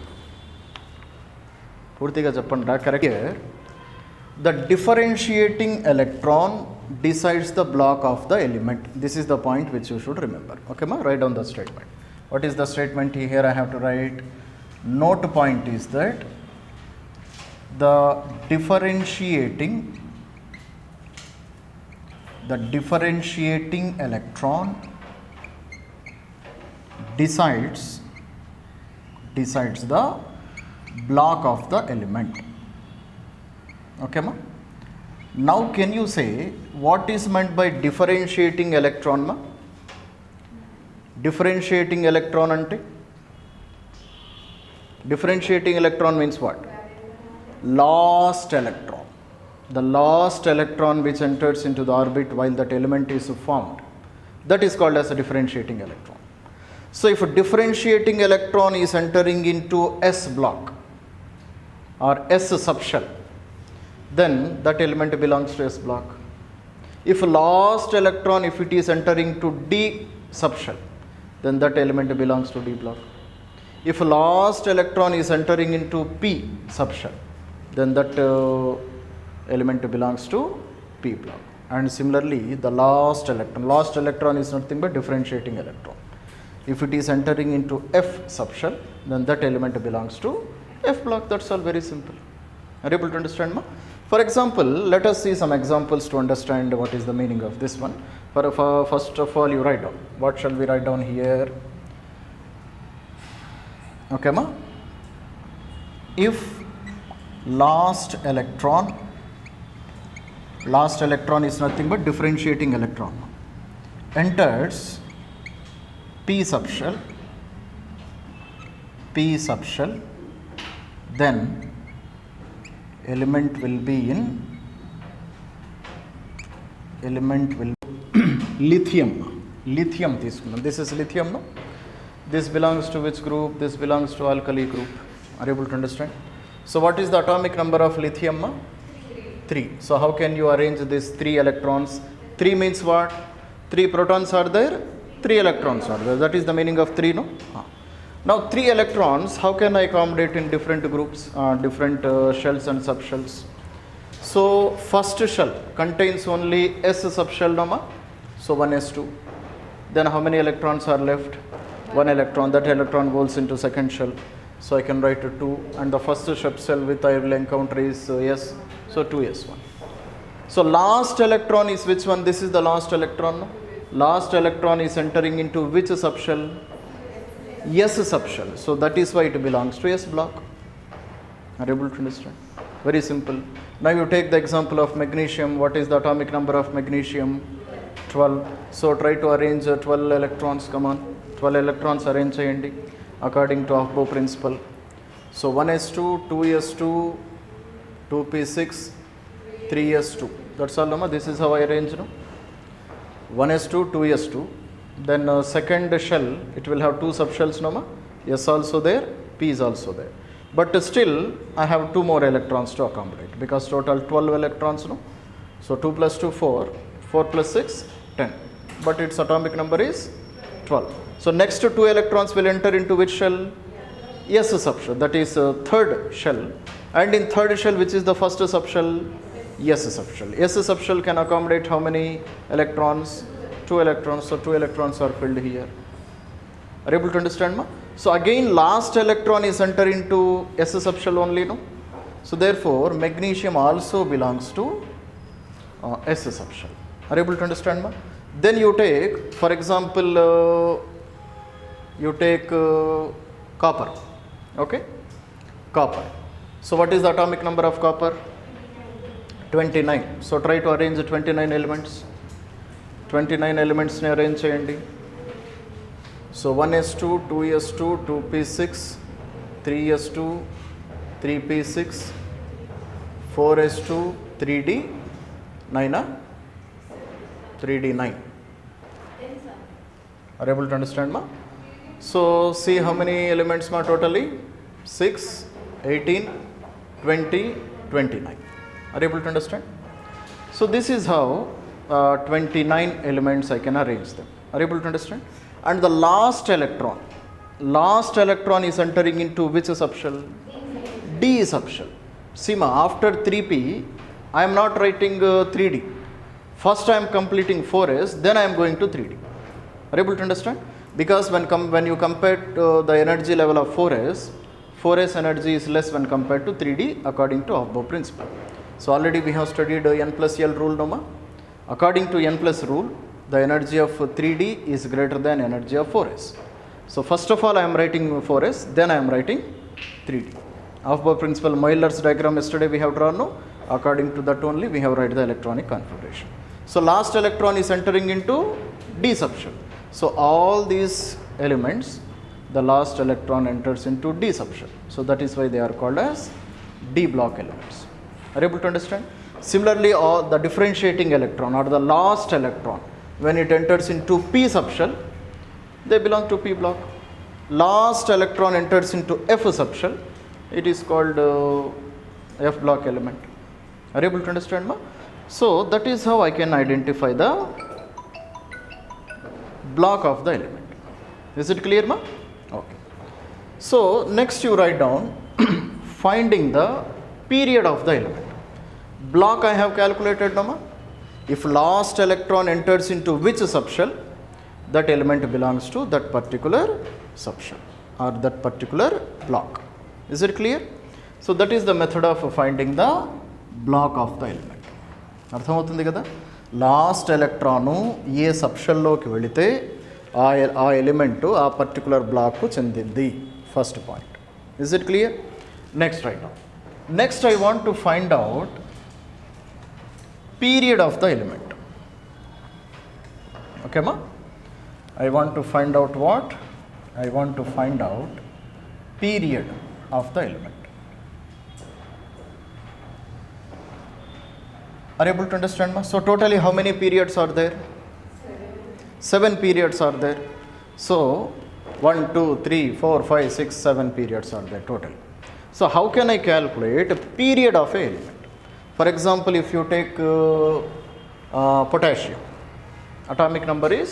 Correct. Here, the differentiating electron decides the block of the element. This is the point which you should remember. Okay, ma? Write down the statement. What is the statement here? I have to write. Note point is that the differentiating electron decides the block of the element. Okay, ma? Now can you say what is meant by differentiating electron, ma? Differentiating electron ante? Differentiating electron means what? Last electron. The last electron which enters into the orbit while that element is formed, that is called as a differentiating electron. So if a differentiating electron is entering into S block or S subshell, then that element belongs to S block. If last electron, if it is entering to D subshell, then that element belongs to D block. If last electron is entering into P subshell, then that element belongs to P block. And similarly, the last electron is nothing but differentiating electron. If it is entering into F subshell, then that element belongs to F block. That's all, very simple. Are you able to understand, ma? For example, let us see some examples to understand what is the meaning of this one. First of all, you write down. What shall we write down here? Okay, ma? If last electron is nothing but differentiating electron, enters P subshell, then element will be in lithium. This is lithium, no? This belongs to which group? This belongs to alkali group. Are you able to understand? So what is the atomic number of lithium? 3. So how can you arrange these 3 electrons? 3 means what? 3 protons are there, 3 electrons are there. That is the meaning of 3, no? Now 3 electrons, how can I accommodate in different groups, different shells and subshells? So first shell contains only S subshell, no, ma? So 1s2. Then how many electrons are left? 1 electron. That electron goes into second shell. So I can write 2, and the first subshell with I will encounter is S. So 2s1. So last electron is which one? This is the last electron, no? Last electron is entering into which subshell? S subshell. So that is why it belongs to S block. Are you able to understand? Very simple. Now you take the example of magnesium. What is the atomic number of magnesium? 12. So try to arrange 12 electrons. Come on. 12 electrons arrange according to Aufbau principle. So 1s2, 2s2, 2p6, 3s2. That's all, no? This is how I arrange, no? 1s2, 2s2. Then second shell, it will have 2 subshells, no, ma? S also there, P is also there. But still, I have 2 more electrons to accommodate, because total 12 electrons, no? So 2 plus 2, 4, 4 plus 6, 10. But its atomic number is 12. So next 2 electrons will enter into which shell? S subshell, that is third shell. And in third shell, which is the first subshell? S subshell. S subshell can accommodate how many electrons? 2 electrons. So 2 electrons are filled here. Are you able to understand, ma? So again, last electron is enter into S subshell only, no? So therefore, magnesium also belongs to S subshell. Are you able to understand, ma? Then you take, for example, you take copper. Okay? Copper. So what is the atomic number of copper? 29. So try to arrange the 29 elements. 29 elements ni arrange cheyandi. So 1s2, 2s2, 2p6, 3s2, 3p6, 4s2, 3d, 9, 3d9. Are you able to understand, ma? So see how many elements ma totally? 6, 18, 20, 29. Are you able to understand? So this is how 29 elements I can arrange them. Are you able to understand? And the last electron is entering into which subshell? D subshell. See ma, after 3p I am not writing 3d. First I am completing 4s, then I am going to 3d. Are you able to understand? Because when you compare the energy level of 4s energy is less when compared to 3d according to Aufbau principle. So already we have studied n plus L rule, no ma? According to n plus rule, the energy of 3d is greater than energy of 4s. So first of all I am writing 4s, then I am writing 3d. Aufbau principle, Euler's diagram yesterday we have drawn, no? According to that only we have write the electronic configuration. So last electron is entering into D subshell. So all these elements, the last electron enters into D subshell. So that is why they are called as D block elements. Are you able to understand? Similarly, all the differentiating electron or the last electron, when it enters into P subshell, they belong to P block. Last electron enters into F subshell, it is called F block element. Are you able to understand, ma? So that is how I can identify the block of the element. Is it clear, ma? Okay. So next you write down finding the period of the element. Block I have calculated, no ma? If last electron enters into which subshell, that element belongs to that particular subshell or that particular block. Is it clear? So that is the method of finding the block of the element. అర్థమవుతుంది కదా? Last electron ఏ సబ్షెల్లోకి వెళితే ఆ element ఆ particular బ్లాక్కు చెందింది. First point. Is it clear? Next right now. Next I want to find out period of the element. Okay, ma? I want to find out what? I want to find out period of the element. Are you able to understand, ma? So totally how many periods are there? 7 periods are there. So 1, 2, 3, 4, 5, 6, 7 periods are there total. So how can I calculate a period of an element? For example, if you take potassium, atomic number is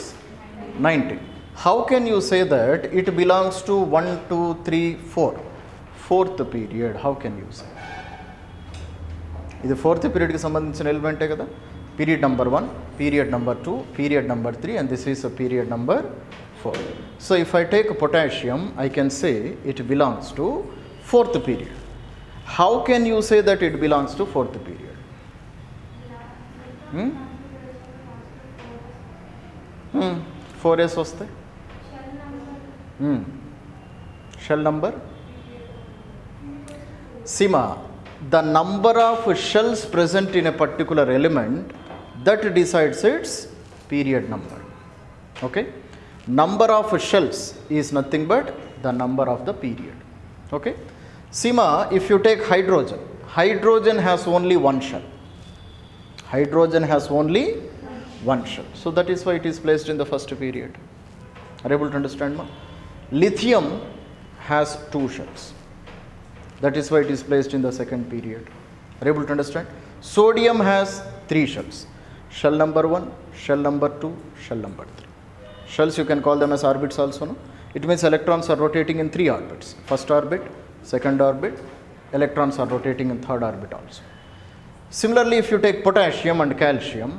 90. How can you say that it belongs to 1, 2, 3, 4? Fourth period, how can you say? This fourth period is సంబంధించిన ఎలిమెంటే కదా. Period number 1, period number 2, period number 3, and this is a period number 4. So if I take potassium, I can say it belongs to fourth period. How can you say that it belongs to fourth period? 4s వస్తే shell number. Sima, the number of shells present in a particular element that decides its period number. Okay, number of shells is nothing but the number of the period. Okay. Sima, if you take hydrogen, hydrogen has only one shell. Hydrogen has only one shell. So that is why it is placed in the first period. Are you able to understand, ma? Lithium has 2 shells. That is why it is placed in the second period. Are you able to understand? Sodium has 3 shells. Shell number 1, shell number 2, shell number 3. Shells you can call them as orbits also, no? It means electrons are rotating in 3 orbits. First orbit, second orbit, electrons are rotating in third orbit also. Similarly, if you take potassium and calcium,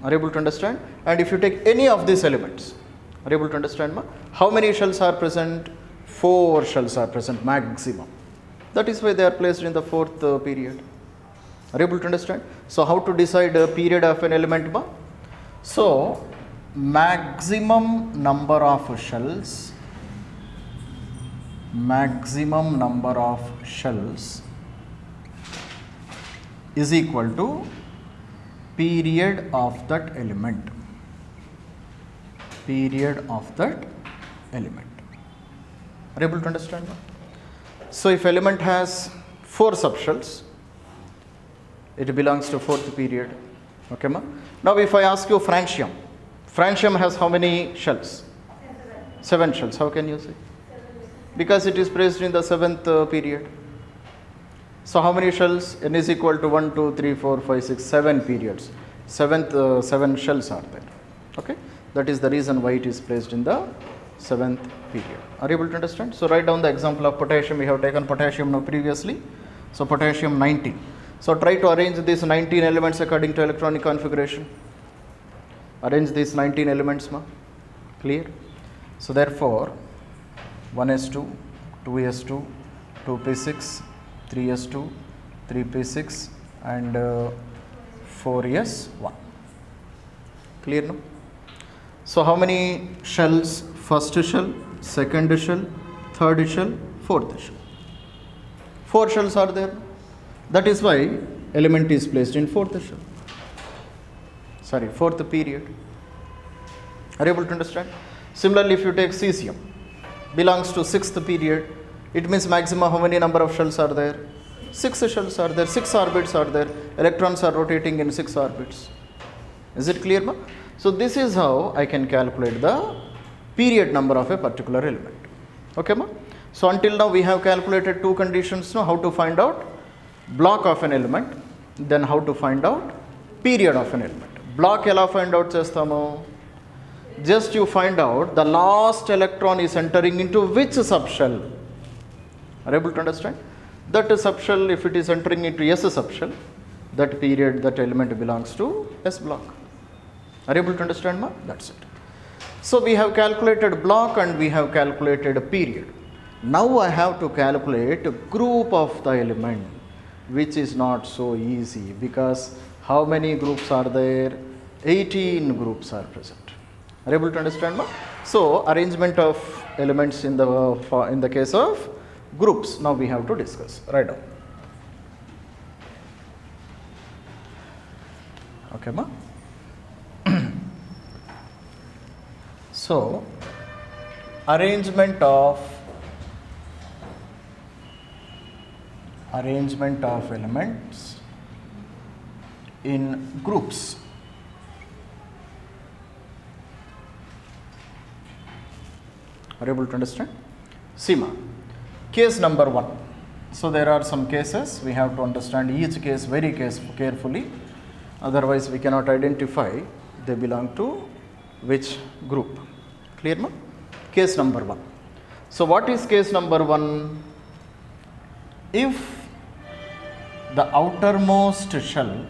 are you able to understand? And if you take any of these elements, are you able to understand, ma? How many shells are present? 4 shells are present maximum. That is why they are placed in the fourth period. Are you able to understand? So how to decide a period of an element, ma? So maximum number of shells is equal to period of that element. Period of that element. Are you able to understand? So if element has 4 subshells, it belongs to 4th period. Okay, ma? Now if I ask you francium, francium has how many shells? 7 shells. How can you say? Because it is placed in the 7th period. So how many shells? N is equal to 1, 2, 3, 4, 5, 6, 7 periods. 7 shells are there. Okay, that is the reason why it is placed in the 7th period. Are you able to understand? So write down the example of potassium. We have taken potassium now previously. So potassium 19. So try to arrange these 19 elements according to electronic configuration. Arrange these 19 elements, ma. Clear? So therefore 1s2, 2s2, 2p6, 3s2, 3p6 and 4s1. Clear now? So how many shells? First shell, second shell, third shell, fourth shell. 4 shells are there. That is why element is placed in 4th shell. Sorry, 4th period. Are you able to understand? Similarly, if you take cesium, belongs to 6th period, it means maximum how many number of shells are there? 6 shells are there, 6 orbits are there, electrons are rotating in 6 orbits. Is it clear, ma? So this is how I can calculate the period number of a particular element. Okay, ma? So until now we have calculated 2 conditions. Now how to find out block of an element, then how to find out period of an element. Block ela find out chestamo? Just you find out the last electron is entering into which subshell. Are you able to understand? That subshell, if it is entering into S subshell, that period, that element belongs to S block. Are you able to understand, ma? That's it. So we have calculated block and we have calculated a period. Now I have to calculate a group of the element, which is not so easy because how many groups are there? 18 groups are present. Are you able to understand, ma? So arrangement of elements in the case of groups, now we have to discuss. Write down. Okay, ma? So arrangement of elements in groups. Are you able to understand? Sima. Case number 1. So there are some cases. We have to understand each case very carefully. Otherwise we cannot identify they belong to which group. Clear, ma? Case number 1. So what is case number 1? If the outermost shell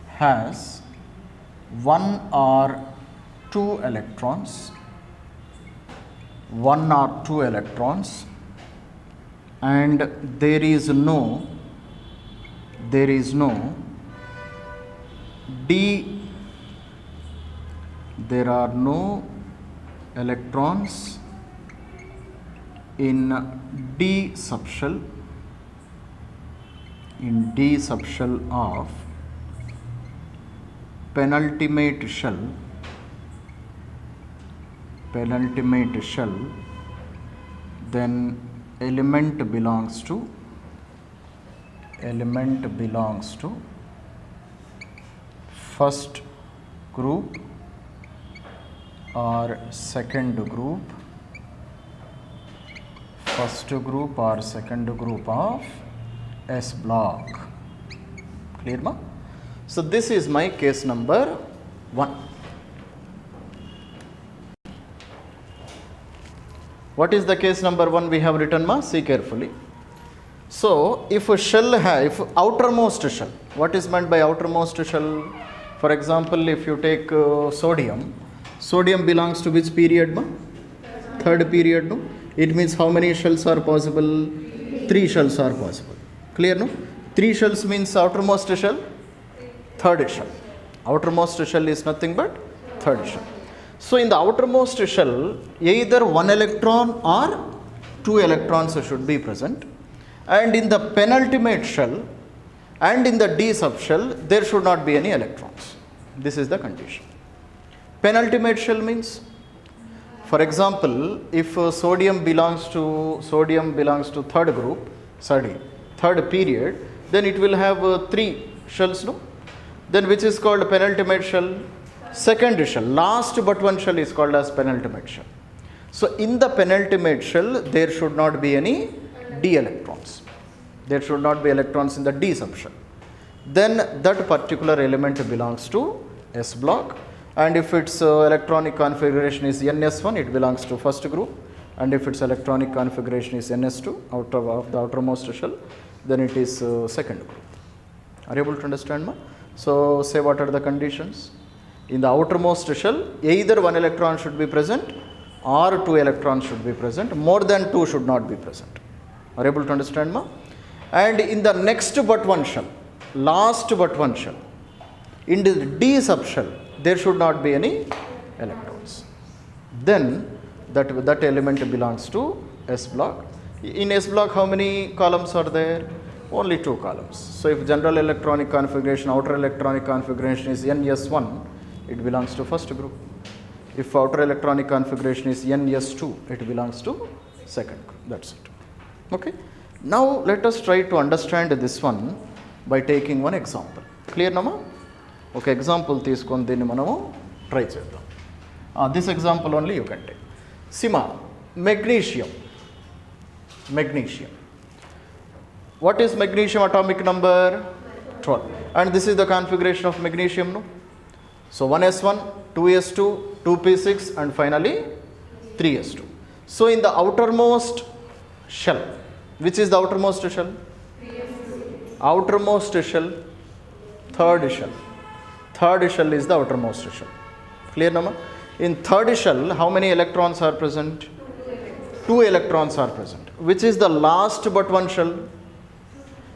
has 1 or 2 electrons, and there is no there are no electrons in D subshell of penultimate shell, then element belongs to first group or second group, of S block. Clear, ma? So this is my case number 1. What is the case number 1 we have written, ma? See carefully. So if a shell if outermost shell, what is meant by outermost shell? For example, if you take sodium belongs to which period, ma? 3rd period, no? It means how many shells are possible? 3 shells are possible. Clear, no? 3 shells means outermost shell, 3rd shell. Outermost shell is nothing but 3rd shell. So in the outermost shell, either 1 electron or 2 electrons should be present. and in the penultimate shell and in the D subshell there should not be any electrons. This is the condition. Penultimate shell means, for example, if sodium belongs to third group, third period, then it will have 3 shells, no? Then which is called penultimate shell? Second shell. Last but one shell is called as penultimate shell. So in the penultimate shell there should not be any D electrons. There should not be electrons in the D subshell. Then that particular element belongs to S block, and if its electronic configuration is NS1, it belongs to first group, and if its electronic configuration is NS2, of the outermost shell, then it is second group. Are you able to understand, ma? So say what are the conditions? In the outermost shell, either 1 electron should be present or 2 electrons should be present. More than 2 should not be present. Are you able to understand, ma? And in the next but one shell, last but one shell, in the D subshell, there should not be any electrons. Then that element belongs to S block. In S block, how many columns are there? Only 2 columns. So if general electronic configuration, outer electronic configuration is NS1, it belongs to first group. If outer electronic configuration is NS2, it belongs to second group. That's it. Okay. Now let us try to understand this one by taking one example. Clear, nama? Okay, example తీసుకొని దీన్ని మనము try చేద్దాం. This example only you can take. Sima, magnesium. What is magnesium atomic number? 12. And this is the configuration of magnesium, no? So 1s1, 2s2, 2p6 and finally 3s2. So in the outermost shell, which is the outermost shell? Outermost shell, third shell. Third shell is the outermost shell. Clear, nama? In third shell, how many electrons are present? 2 electrons are present. Which is the last but one shell?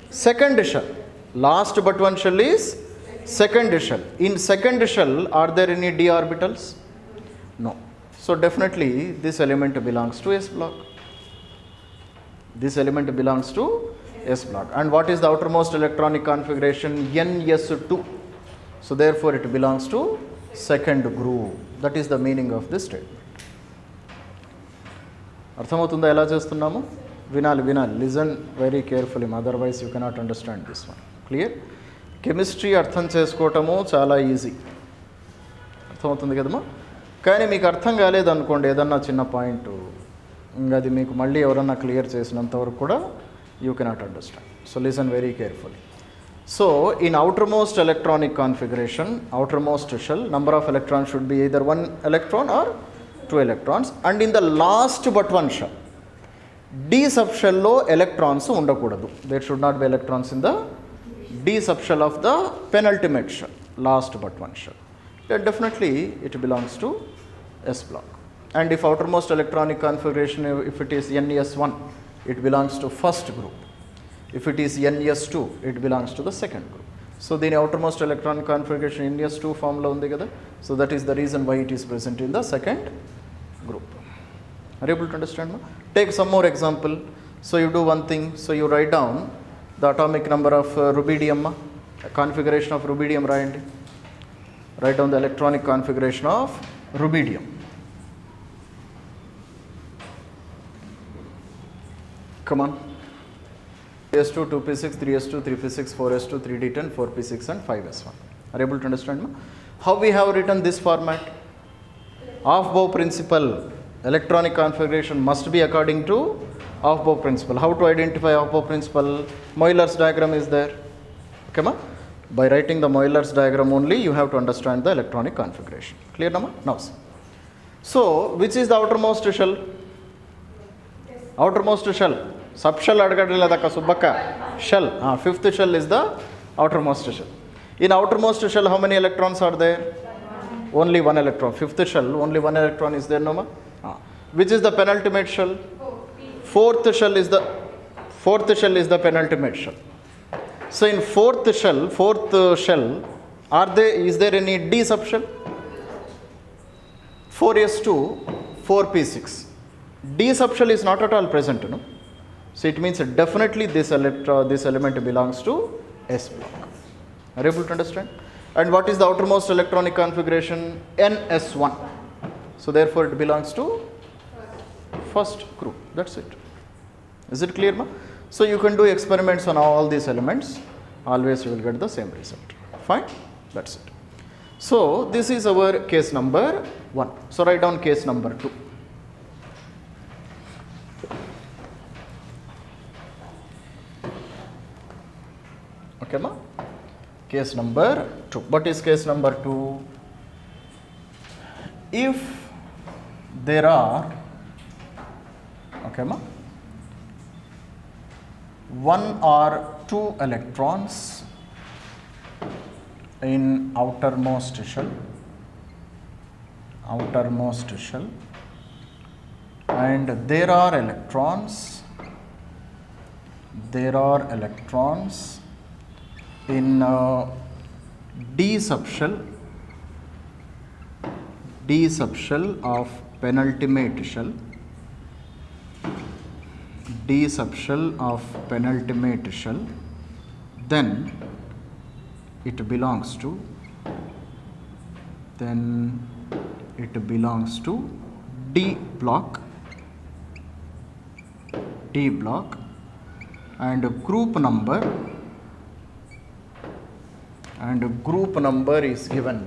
Second shell. Last but one shell is second shell. In second shell, are there any d orbitals? No. So definitely this element belongs to S block. This element belongs to S block. And what is the outermost electronic configuration? NS2. So therefore it belongs to second group. That is the meaning of this statement. అర్థమవుతుందా ఎలా చేస్తున్నాము? వినాలి. Listen very carefully, otherwise you cannot understand this one. Clear? Chemistry అర్థం చేసుకోవటము చాలా easy. అర్థమవుతుంది కదమ్మా? కానీ మీకు అర్థం కాలేదనుకోండి ఏదన్నా చిన్న పాయింట్, ఇంకా అది మీకు మళ్ళీ ఎవరన్నా క్లియర్ చేసినంత వరకు కూడా you cannot understand. So listen very carefully. So in outermost electronic configuration, outermost shell, number of electrons should be either 1 electron or 2 electrons. And in the last but one shell, D subshell lo electrons undakudadu. There should not be electrons in the D subshell of the penultimate shell, last but one shell. Then definitely it belongs to S block. And if outermost electronic configuration, if it is NS1, it belongs to first group. If it is NS2, it belongs to the second group. So the outermost electronic configuration NS2 form lo undi kada. So that is the reason why it is present in the second group. Are you able to understand, ma? Take some more example. So you do one thing. So you write down the atomic number of rubidium, ma. Configuration of rubidium rayandi. Write down the electronic configuration of rubidium. Come on. 3s2, 2p6, 3s2, 3p6, 4s2, 3d10, 4p6 and 5s1. Are you able to understand, ma? How we have written this format? Aufbau principle. Electronic configuration must be according to Aufbau principle. How to identify Aufbau principle? Euler's diagram is there. Okay, ma? By writing the Euler's diagram only, you have to understand the electronic configuration. Clear, ma? Now, so which is the outermost shell? Outermost shell. Subshell adgadilladaka subbaka. Shell. Fifth shell is the outermost shell. In outermost shell, how many electrons are there? Only 1 electron. Fifth shell, only 1 electron is there, no ma? Which is the penultimate shell? Fourth shell is the penultimate shell. So in fourth shell, is there any D subshell? 4s2, 4p6. D subshell is not at all present, no? So it means definitely this element belongs to S block. Are you able to understand? And what is the outermost electronic configuration? NS1. So therefore it belongs to first group. That's it. Is it clear, ma? So you can do experiments on all these elements. Always you will get the same result. Fine? That's it. So this is our case number 1. So write down case number 2. Okay, ma? Case number 2. What is case number 2? If there are, okay, ma, 1 or 2 electrons in outermost shell, and there are electrons in D subshell of penultimate shell, then it belongs to D block, and group number is given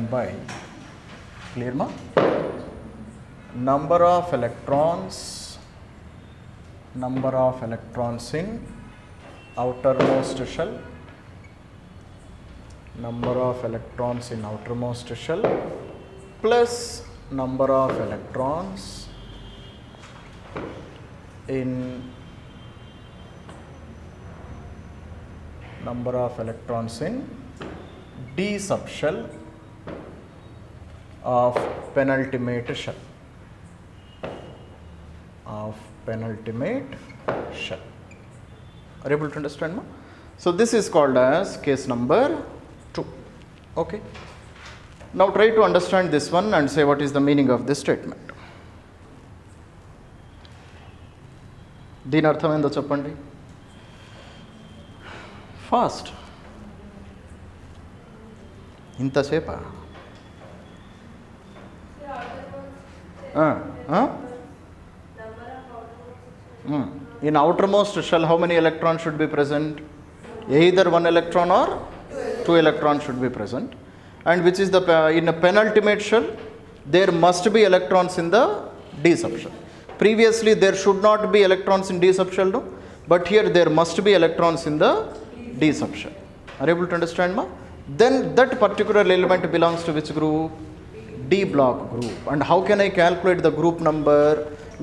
by clear, ma? Number of electrons in outermost shell, plus number of electrons in D subshell of penultimate shell. Are you able to understand, ma? So this is called as case number 2. Okay. Now try to understand this one and say what is the meaning of this statement. దీని అర్థం ఏందో చెప్పండి fast. ఇంతసేపా? In outermost shell, how many electrons should be present? Either 1 electron or 2 electrons should be present. And which is in a penultimate shell, there must be electrons in the D subshell. Previously, there should not be electrons in D subshell, no? But here there must be electrons in the D subshell. Are you able to understand, ma? Then that particular element belongs to which group? D block group. And how can I calculate the group number?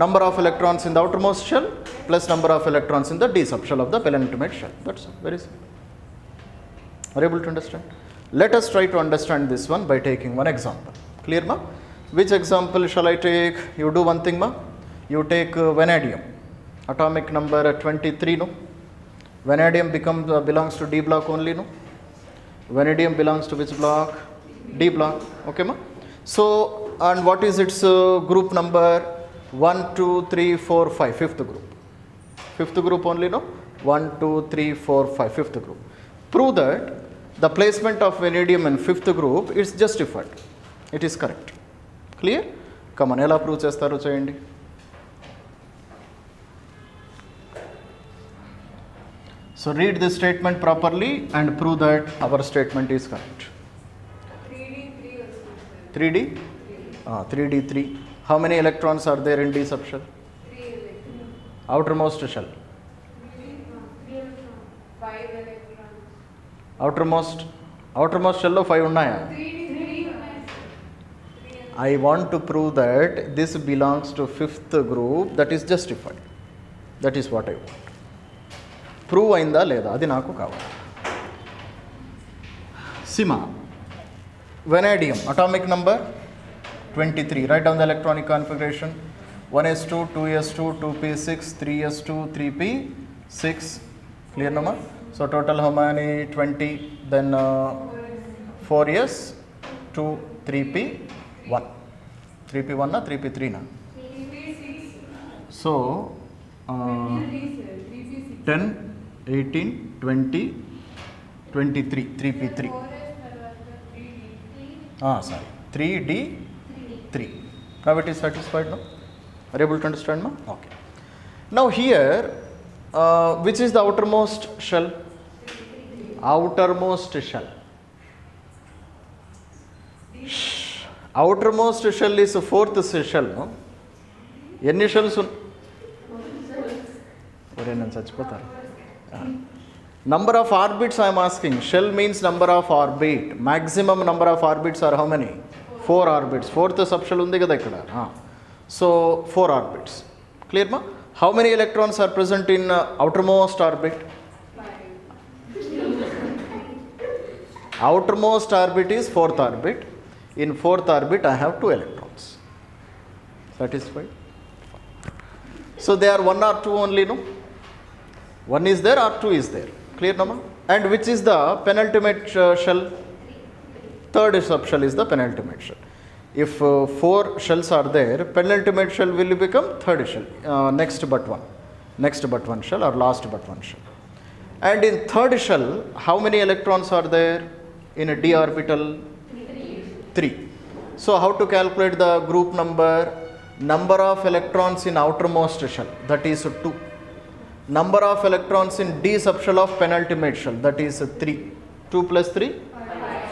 Number of electrons in the outermost shell plus number of electrons in the D subshell of the penultimate shell. That's very simple. Are you able to understand? Let us try to understand this one by taking one example. Clear, ma? Which example shall I take? You do one thing, ma. You take vanadium. Atomic number 23, no? Vanadium belongs to D block only, no? Vanadium belongs to which block? D block. Okay, ma? So, and what is its group number? 1, 2, 3, 4, 5. Fifth group only, no? 1, 2, 3, 4, 5. Fifth group. Prove that the placement of vanadium in fifth group is justified. It is correct. Clear? Come on, ela prove chestaro cheyandi. So read this statement properly and prove that our statement is correct. 3D? 3D3. How many electrons are there in D subshell? 3 electrons. Outermost shell. 5 electrons. Outermost shell lo 5 unnaya? 3 I want to prove that this belongs to fifth group. That is justified. That is what I want. Prove అయిందా లేదా అది నాకు కావాలి. Sima. Vanadium atomic number 23. Write down the electronic configuration. 1s2, 2s2, 2p6, 3s2, 3p6. Clear, no ma? So total how many? 20. Then 4s, 2, 3p, 1. 3p1 na 3p3 na? 3p6. So 3p6. 10, 18, 20, 23, 3p3. Sorry, 3d3. Now it is satisfied, no? Are you able to understand, ma? Okay. Now here, which is the outermost shell? Outermost shell. Outermost shell is the fourth shell, no? ఎన్ని shells ఒరే నేను చచ్చిపోతాను. Number of orbits I am asking. Shell means number of orbit. Maximum number of orbits are how many? 4 orbits. Fourth subshell ఉంది కదా ఇక్కడ. So 4 orbits. Clear ma? How many electrons are present in outermost orbit? 5. Outermost orbit is 4th orbit. In 4th orbit I have 2 electrons. Satisfied? So they are 1 or 2 only, no? 1 is there or 2 is there. Clear, Nama? And which is the penultimate shell? 3rd subshell is the penultimate shell. If 4 shells are there, penultimate shell will become 3rd shell. Next but one shell or last but one shell. And in 3rd shell, how many electrons are there in a d orbital? 3. So how to calculate the group number? Number of electrons in outermost shell, that is 2. Number of electrons in d subshell of penultimate shell, that is 3. 2 plus 3?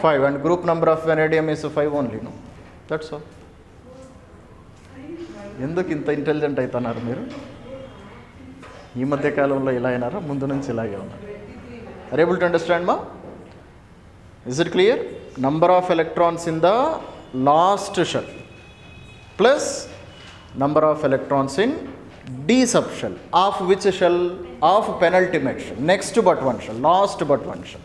5. And group number of vanadium is 5 only, no? That's all. ఎందుకు ఇంత intelligent అవుతున్నారు మీరు? ఈ మధ్య కాలంలో ఇలా అయినారా, ముందు నుంచి ఇలాగే ఉన్నారు? ఆర్ ఏబుల్ టు అండర్స్టాండ్ మా? Is it clear? Number of electrons in the last shall plus number of electrons in d subshell of which shell? Of penultimate shell, next but one shell, last but one shell.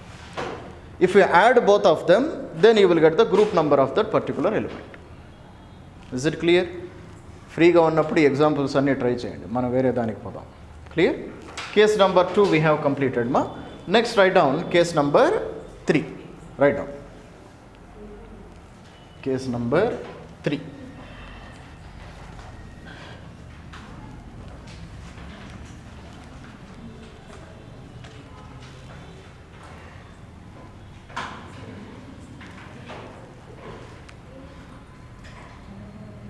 If you add both of them, then you will get the group number of that particular element. Is it clear? Free ga unnappudu examples anni try cheyandi, mana vere daniki podam. Clear? Case number 2 we have completed, ma. Next write down case number 3. Write down case number 3.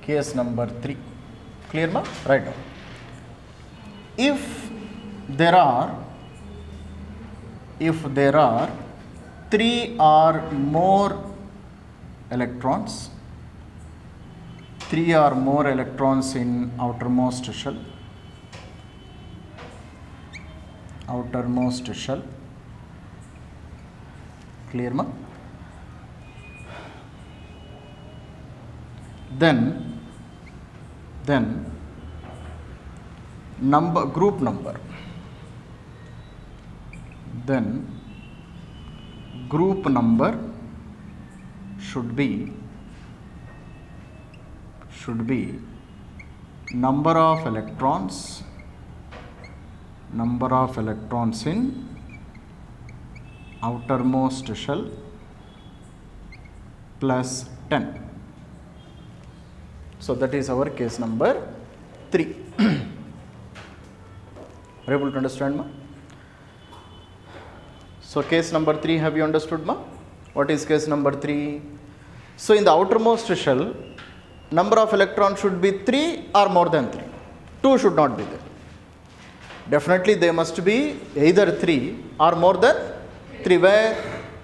Case number 3. Clear, ma? Write down. If there are 3 or more electrons, 3 or more electrons in outermost shell, clear, ma? Then group number should be number of electrons in outermost shell plus 10. So that is our case number 3. Are you able to understand, ma? So case number 3, have you understood, ma? What is case number 3? So in the outermost shell, number of electrons should be 3 or more than 3. 2 should not be there. Definitely they must be either 3 or more than 3. Where?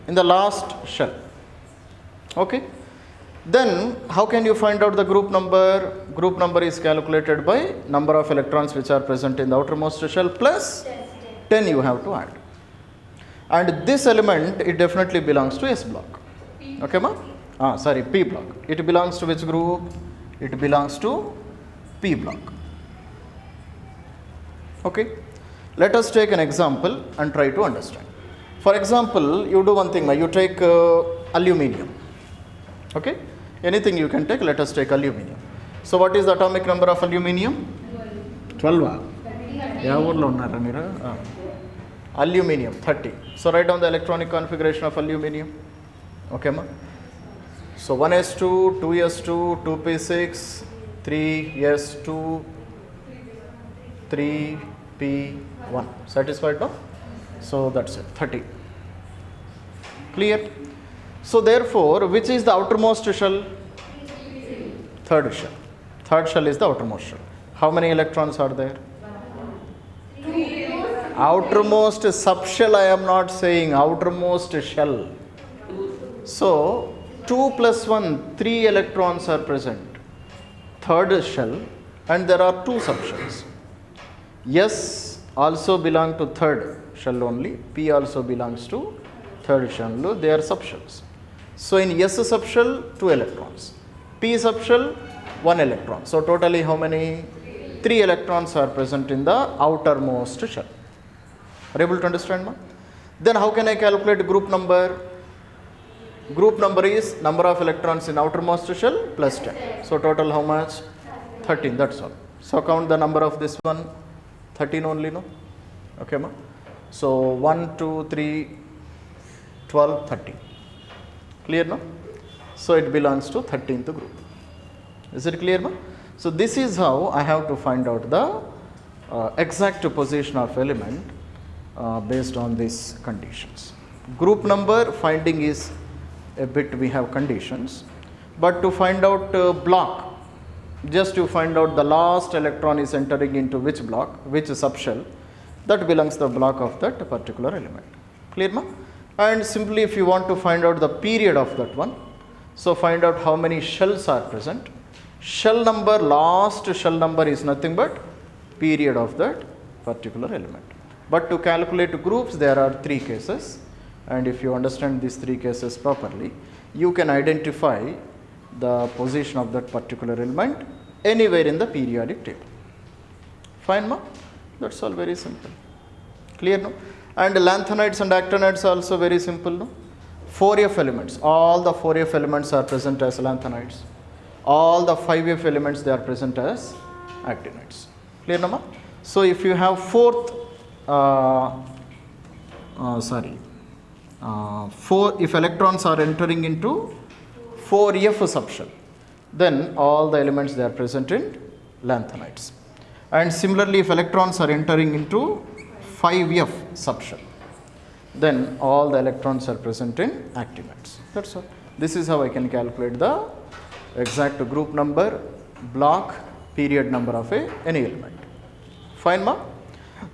In the last shell. Okay? Then how can you find out the group number? Group number is calculated by number of electrons which are present in the outermost shell plus 10 you have to add. And this element, it definitely belongs to S block. Okay, ma? P block. It belongs to which group? It belongs to P block. Okay. Let us take an example and try to understand. For example, you do one thing, you take aluminium. Okay. Anything you can take. Let us take aluminium. So what is the atomic number of aluminium? 12. Aluminium 30. So write down the electronic configuration of aluminium. Okay, ma? So 1s2, 2s2, 2p6, 3s2, 3p1. Satisfied now? So that's it, 30. Clear? So therefore, which is the outermost shell? Third shell. Third shell is the outermost shell. How many electrons are there? Outermost subshell, I am not saying outermost shell. So 2 plus 1, 3 electrons are present. Third shell, and there are 2 subshells. S also belong to third shell only. P also belongs to third shell. They are subshells. So in S subshell, 2 electrons. P subshell, 1 electron. So totally how many? 3 electrons are present in the outermost shell. Are you able to understand, ma? Then how can I calculate group number? Group number is number of electrons in outermost shell plus 10. So total how much? 13, that's all. So count the number of this one, 13 only, no? Okay, ma? So 1, 2, 3, 12, 13. Clear, no? So it belongs to 13th group. Is it clear, ma? So this is how I have to find out the exact position of element based on these conditions. Group number finding is a bit, we have conditions, but to find out block, just to find out the last electron is entering into which block, which subshell, that belongs to the block of that particular element. Clear, ma? And simply if you want to find out the period of that one, so find out how many shells are present. Shell number, last shell number is nothing but period of that particular element. But to calculate groups, there are 3 cases, and if you understand these 3 cases properly, you can identify the position of that particular element anywhere in the periodic table. Fine, ma? That's all very simple. Clear, no? And lanthanides and actinides are also very simple, no? 4F elements, all the 4F elements are present as lanthanides. All the 5F elements, they are present as actinides. Clear, no, ma? So if you have if electrons are entering into 4F subshell, then all the elements, they are present in lanthanides. And similarly, if electrons are entering into 5F subshell, then all the electrons are present in actinides. That's all. This is how I can calculate the exact group number, block, period number of any element. Fine, ma?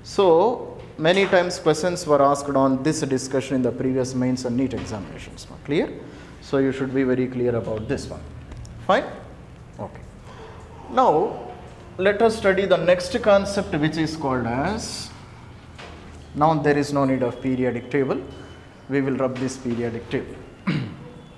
So many times questions were asked on this discussion in the previous mains and NEET examinations. Ma? Clear? So you should be very clear about this one. Fine? Okay. Now let us study the next concept, which is called as, now there is no need of periodic table. We will rub this periodic table.